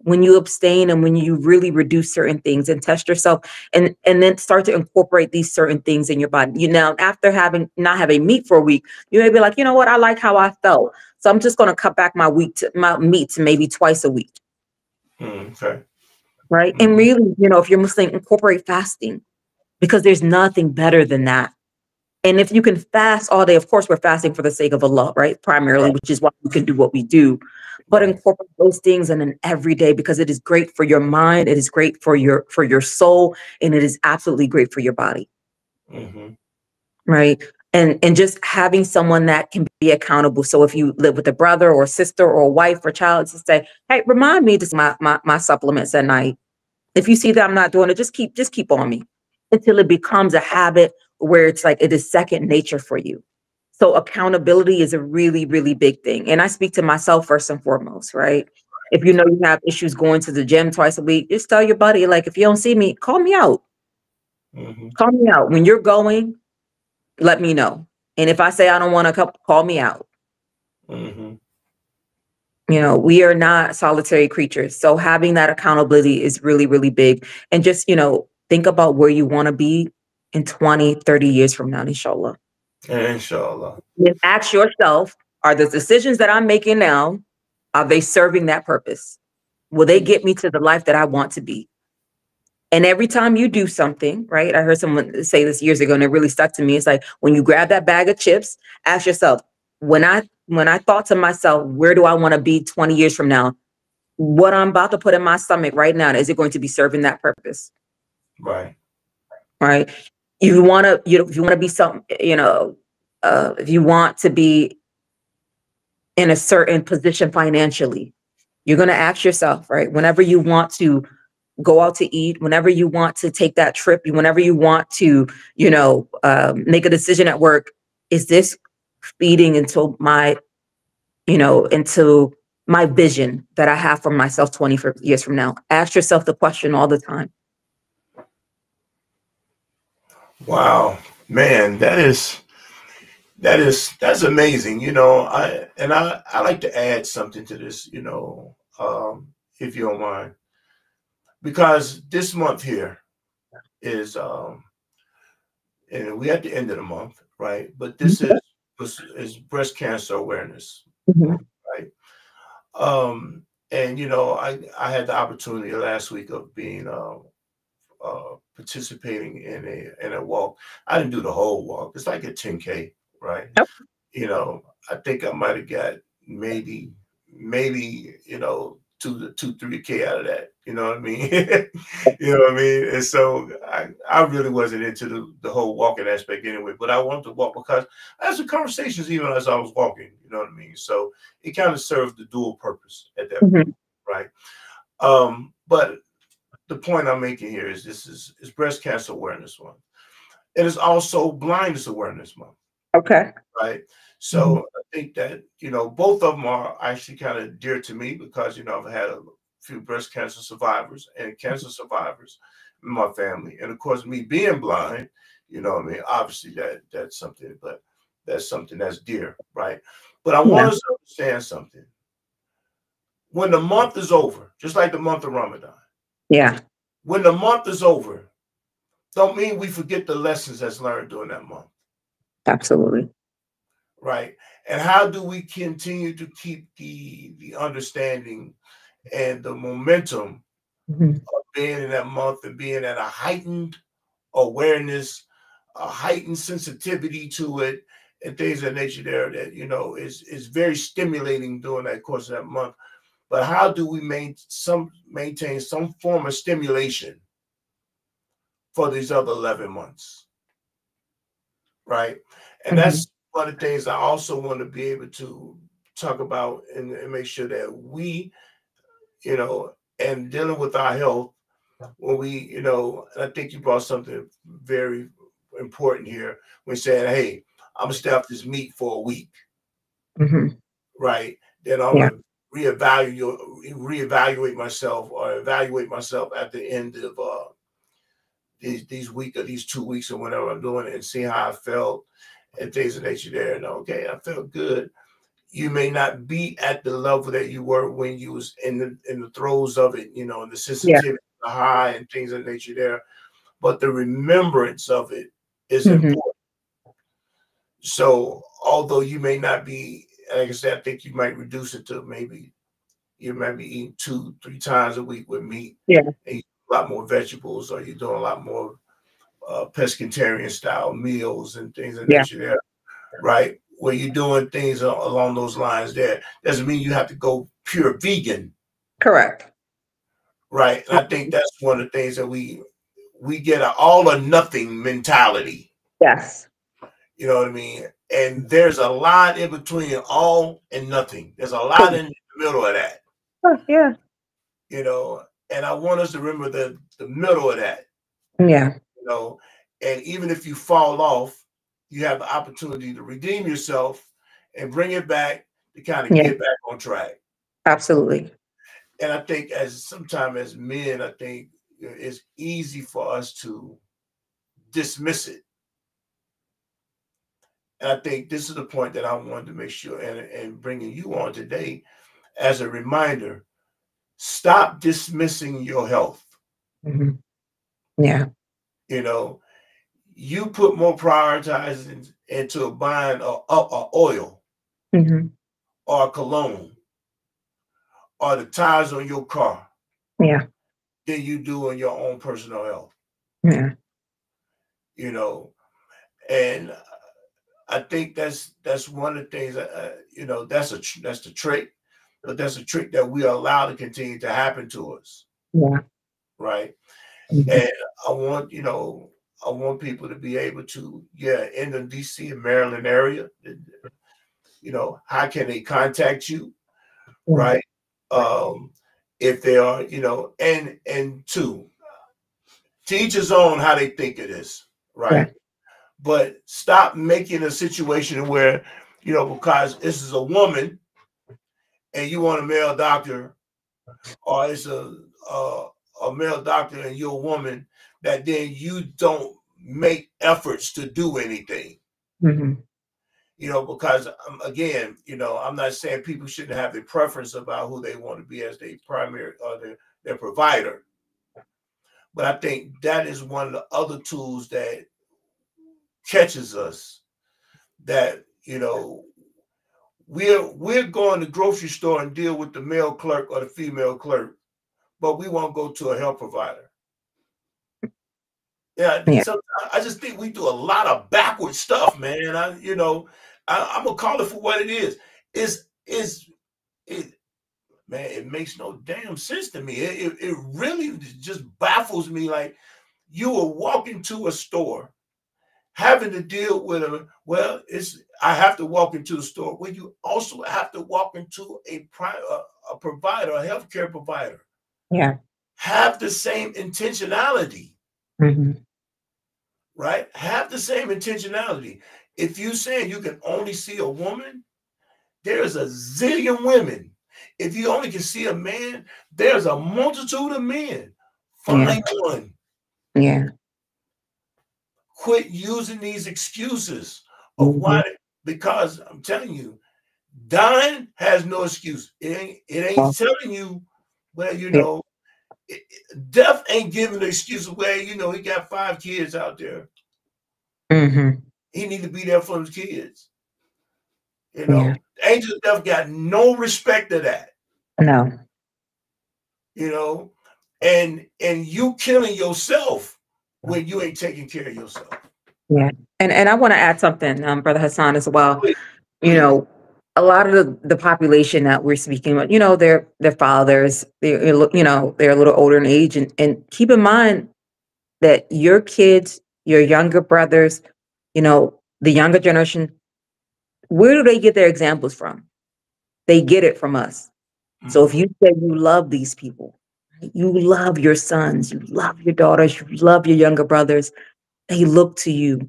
when you abstain and when you really reduce certain things, and test yourself, and then start to incorporate these certain things in your body. After not having meat for a week, you may be like, you know what, I like how I felt, so I'm just going to cut back my meat to maybe twice a week. Okay. Right. And really, if you're Muslim, incorporate fasting, because there's nothing better than that. And if you can fast all day, of course, we're fasting for the sake of Allah, right? Primarily, which is why we can do what we do. But incorporate those things in an everyday, because it is great for your mind, it is great for your soul, and it is absolutely great for your body. Mm-hmm. Right. And just having someone that can be accountable. So if you live with a brother or sister or a wife or child, to say, hey, remind me to my supplements at night. If you see that I'm not doing it, just keep on me until it becomes a habit where it's like it is second nature for you. So accountability is a really, really big thing. And I speak to myself first and foremost, right? If you have issues going to the gym twice a week, just tell your buddy, like, if you don't see me, call me out. Mm-hmm. Call me out. When you're going, let me know. And if I say I don't want to come, call me out. Mm-hmm. We are not solitary creatures. So having that accountability is really, really big. And just, think about where you want to be in 20, 30 years from now, inshallah. Inshallah. And ask yourself, are the decisions that I'm making now, are they serving that purpose? Will they get me to the life that I want to be? And every time you do something, right? I heard someone say this years ago and it really stuck to me. It's like, when you grab that bag of chips, ask yourself, when I thought to myself, where do I want to be 20 years from now? What I'm about to put in my stomach right now, is it going to be serving that purpose? Right. Right. If you want to be something, if you want to be in a certain position financially, you're going to ask yourself, right? Whenever you want to go out to eat, whenever you want to take that trip, whenever you want to, make a decision at work, is this feeding into my vision that I have for myself 20 years from now? Ask yourself the question all the time. Wow, man, that's amazing. I like to add something to this, if you don't mind, because this month here is and we at the end of the month, right? But this is breast cancer awareness month, right? And I had the opportunity last week of being participating in a walk. I didn't do the whole walk. It's like a 10K, right? Yep. I think I might have got maybe 3K out of that. You know what I mean? You know what I mean? And so I really wasn't into the whole walking aspect anyway, but I wanted to walk because I had some conversations even as I was walking, you know what I mean? So it kind of served the dual purpose at that point, right? But the point I'm making here is this is breast cancer awareness month. It is also blindness awareness month. Okay. Right. So I think that, both of them are actually kind of dear to me because, I've had a few breast cancer survivors and cancer survivors in my family. And of course, me being blind, obviously that's something, but that's something that's dear. Right. But I want us to understand something. When the month is over, just like the month of Ramadan. Yeah. When the month is over, don't mean we forget the lessons that's learned during that month. Absolutely. Right. And how do we continue to keep the understanding and the momentum of being in that month and being at a heightened awareness, a heightened sensitivity to it, and things of that nature there that, is very stimulating during that course of that month. But how do we maintain some form of stimulation for these other 11 months? Right. And that's one of the things I also want to be able to talk about and make sure that we, and dealing with our health, when we, and I think you brought something very important here when saying, hey, I'm gonna stay off this meat for a week. Right. Then I'm gonna reevaluate reevaluate myself or evaluate myself at the end of these 2 weeks or whenever I'm doing it, and see how I felt and things of nature there. And okay, I felt good. You may not be at the level that you were when you was in the throes of it, and the Yeah. sensitivity, the high, and things of nature there. But the remembrance of it is Hmm. important. So although you may not be, like I said, I think you might reduce it to maybe you might be eating 2, 3 times a week with meat, Yeah. and you eat a lot more vegetables, or you're doing a lot more pescatarian style meals and things of Yeah. nature there, right? Where you're doing things along those lines there. Doesn't mean you have to go pure vegan, Correct. right? And I think that's one of the things that we get an all or nothing mentality. Yes. You know what I mean? And there's a line in between all and nothing. There's a lot Correct. in the middle of that, Oh, yeah. you know. And I want us to remember the middle of that, Yeah. you know. And even if you fall off, you have the opportunity to redeem yourself and bring it back to kind of Yeah. get back on track. Absolutely. And I think as sometimes as men, I think it's easy for us to dismiss it. And I think this is the point that I wanted to make sure and bringing you on today as a reminder. Stop dismissing your health. Hmm. Yeah. You know, you put more prioritizing into buying a oil Hmm. or a cologne or the tires on your car Yeah. than you do on your own personal health. Yeah. You know, and I think that's one of the things. That's the trick, but that's a trick that we allow to continue to happen to us, Yeah. right? Hmm. And I want I want people to be able to, in the DC and Maryland area, how can they contact you, Yeah. right? Um, if they are, and two, to each his own how they think it is, Yeah. right? But stop making a situation where, because this is a woman and you want a male doctor, or it's a male doctor and you're a woman, that then you don't make efforts to do anything. Hmm. Because again, I'm not saying people shouldn't have their preference about who they want to be as their primary or their provider, but I think that is one of the other tools that catches us. That we're going to the grocery store and deal with the male clerk or the female clerk, but we won't go to a health provider. Yeah, Yeah. so I just think we do a lot of backward stuff, man. I'm gonna call it for what it is. Is it, man? It makes no damn sense to me. It really just baffles me. Like you will walk into a store having to deal with I have to walk into the store where you also have to walk into a provider, a healthcare provider. Yeah. Have the same intentionality. Hmm. Right? Have the same intentionality. If you saying you can only see a woman, there's a zillion women. If you only can see a man, there's a multitude of men. Yeah. Find one. Yeah. Quit using these excuses of Hmm. why, because I'm telling you, dying has no excuse. It ain't Well, telling you, well, yeah. death ain't giving the excuse of, well, he got 5 kids out there. Hmm. He need to be there for his kids. Yeah. The angel of death got no respect to that. No. You know, and you killing yourself when you ain't taking care of yourself. Yeah. And I want to add something, Brother Hassan, as well. Please, You please. know, a lot of the population that we're speaking about, their fathers, they're a little older in age, and keep in mind that your kids, your younger brothers, the younger generation, where do they get their examples from? They get it from us. So if Mm-hmm. you say you love these people, right, you love your sons, you love your daughters, you love your younger brothers, they look to you.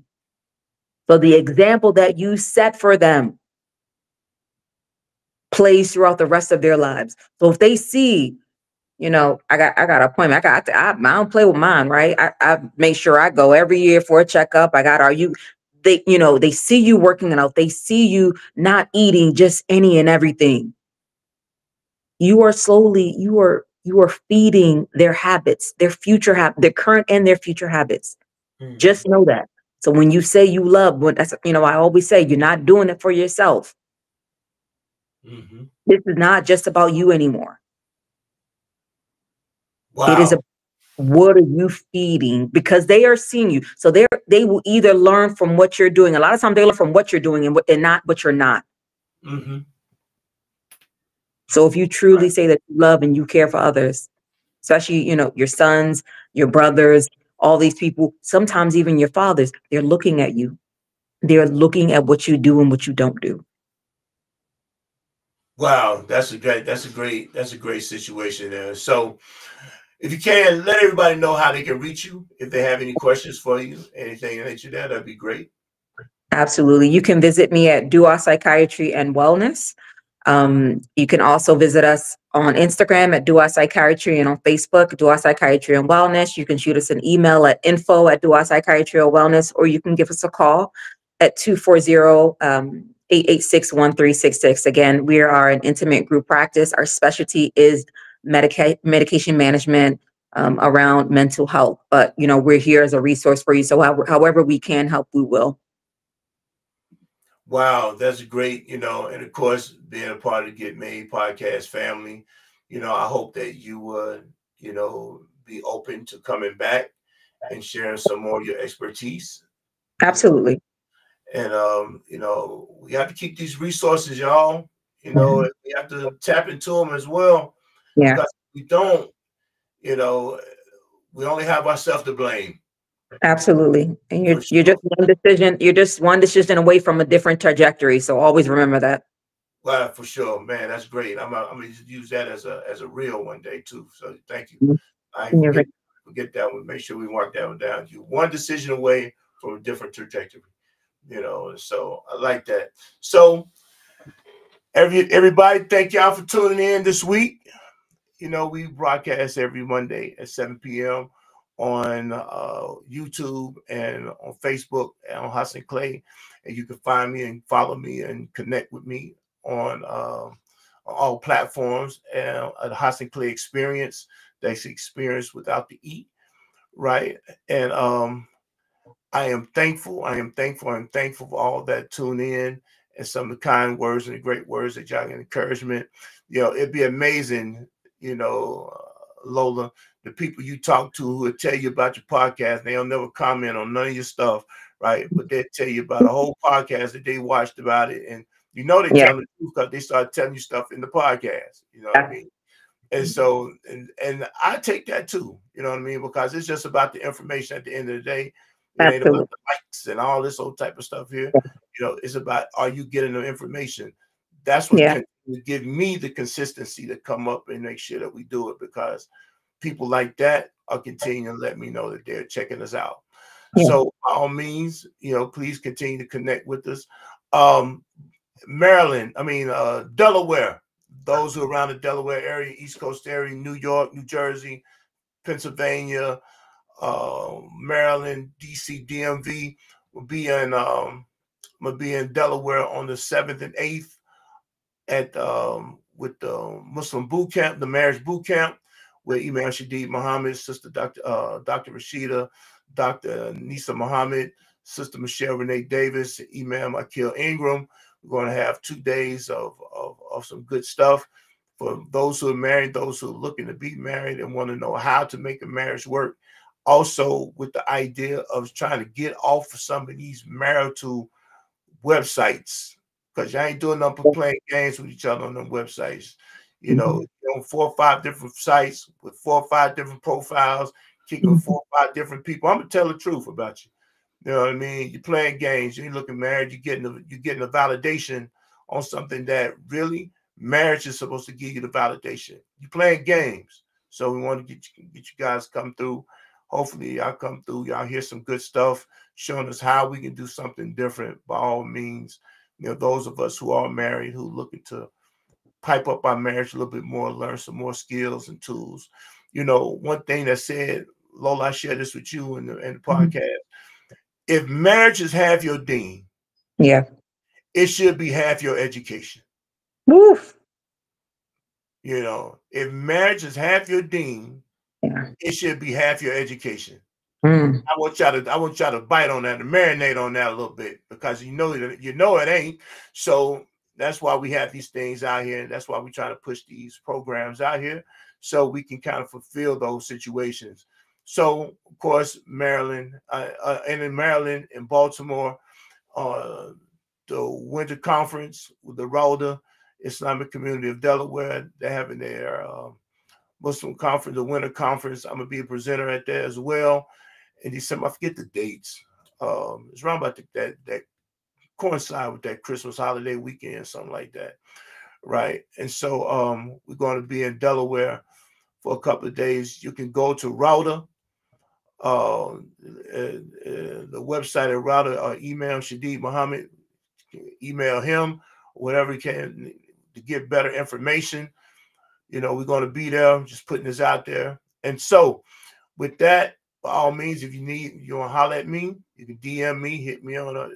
So the example that you set for them, plays throughout the rest of their lives. So if they see, I got an appointment. I don't play with mine, right? I make sure I go every year for a checkup. They see you working it out. They see you not eating just any and everything. You are feeding their habits, their future their current and their future habits. Mhm. Just know that. So when you say you love, I always say you're not doing it for yourself. Mhm. This is not just about you anymore. It is Wow. what are you feeding? Because they are seeing you. So they will either learn from what you're doing. A lot of times they learn from what you're doing and not what you're not. Mhm. So if you truly say that you love and you care for others, especially, your sons, your brothers, all these people, sometimes even your fathers, they're looking at you. They're looking at what you do and what you don't do. Wow, that's a great situation there. So if you can, let everybody know how they can reach you if they have any questions for you, anything that you that'd be great. Absolutely. You can visit me at Dua Psychiatry and Wellness. You can also visit us on Instagram at Dua Psychiatry and on Facebook, Dua Psychiatry and Wellness. You can shoot us an email at info@Dua Psychiatry or Wellness, or you can give us a call at 240-886-1366. Again, we are an intimate group practice. Our specialty is medication management around mental health. But, we're here as a resource for you. So however we can help, we will. Wow, that's great, and of course, being a part of the Get Made podcast family, I hope that you would, be open to coming back and sharing some more of your expertise, you know, Absolutely. and we have to keep these resources, y'all, Mhm. and we have to tap into them as well, Yeah. because if we don't, you know, we only have ourselves to blame, Absolutely. And you're for you're sure. just one decision away from a different trajectory. So always remember that. Well, for sure, man, that's great. I'm gonna use that as a real one day too. So thank you. Mhm. I ain't You're right. forget that one. Make sure we mark that one down. You one decision away from a different trajectory. So I like that. So everybody, thank y'all for tuning in this week. We broadcast every Monday at 7 p.m. on YouTube and on Facebook and on Hasan Clay. And you can find me and follow me and connect with me on all platforms and a Hasan Clay experience. That's experience without the E, right? And I am thankful. I am thankful. I'm thankful for all that tune in and some of the kind words and the great words that y'all get encouragement. It'd be amazing, Lola, the people you talk to who will tell you about your podcast. They'll never comment on none of your stuff, right? But they'll tell you about a whole podcast that they watched about it. And they Yeah. tell the truth because they start telling you stuff in the podcast. You know what I mean? And so, and I take that too, you know what I mean? Because it's just about the information at the end of the day. It ain't about Absolutely. the likes and all this old type of stuff here. It's about, are you getting the information? That's what Yeah. can give me the consistency to come up and make sure that we do it, because people like that are continuing to let me know that they're checking us out. Yeah. So by all means, please continue to connect with us. Um, Maryland, Delaware, those who are around the Delaware area, East Coast area, New York, New Jersey, Pennsylvania, Maryland, DC, DMV, will be in Delaware on the 7th and 8th at with the Muslim boot camp, the marriage boot camp, where Imam Shadid Muhammad, Sister Dr. Rashida, Dr. Nisa Muhammad, Sister Michelle Renee Davis, Imam Akil Ingram. We're going to have 2 days of some good stuff for those who are married, those who are looking to be married and want to know how to make a marriage work. Also, with the idea of trying to get off of some of these marital websites, because you ain't doing nothing but playing games with each other on them websites. Mhm. You're on 4 or 5 different sites with 4 or 5 different profiles, kicking Mhm. 4 or 5 different people. I'm gonna tell the truth about you. You know what I mean? You're playing games. You ain't looking married. You're getting a validation on something that really marriage is supposed to give you the validation. You're playing games. So we want to get you guys come through. Hopefully, y'all come through. Y'all hear some good stuff, showing us how we can do something different. By all means, those of us who are married, who looking to pipe up our marriage a little bit more, learn some more skills and tools. You know, one thing that said, Lola, I share this with you in the Mhm. podcast. If marriage is half your deen, Yeah. it should be half your education. Woof. You know, if marriage is half your deen, Yeah. it should be half your education. Mm. I want y'all to bite on that and marinate on that a little bit, because you know it ain't. So that's why we have these things out here, and that's why we try to push these programs out here so we can kind of fulfill those situations. So of course, Maryland, and in Maryland, in Baltimore, uh, the Winter Conference with the Rauda Islamic Community of Delaware, they're having their Muslim conference, the Winter Conference. I'm gonna be a presenter at that as well in December. I forget the dates. It's around about that coincide with that Christmas holiday weekend, something like that, right? And so we're going to be in Delaware for a couple of days. You can go to Rauda, the website at Rauda, or email Shadid Muhammad, email him, whatever he can, to get better information. You know, we're going to be there, just putting this out there. And so with that, by all means, if you want to holler at me, you can DM me, hit me on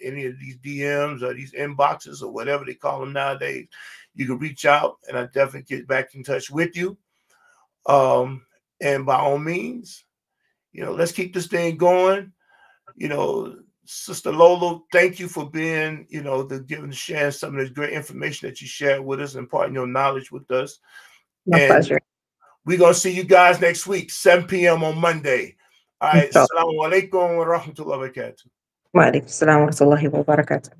any of these DMs or these inboxes or whatever they call them nowadays. You can reach out, and I definitely get back in touch with you. And by all means, you know, let's keep this thing going. You know, Sister Lola, thank you for being, you know, sharing some of this great information that you shared with us and imparting your knowledge with us. My And pleasure. we're going to see you guys next week, 7 p.m. on Monday. All right. Inshallah. Assalamu alaikum wa rahmatullahi wa barakatuh. Wa alaikum salam wa rahmatullahi wa barakatuh.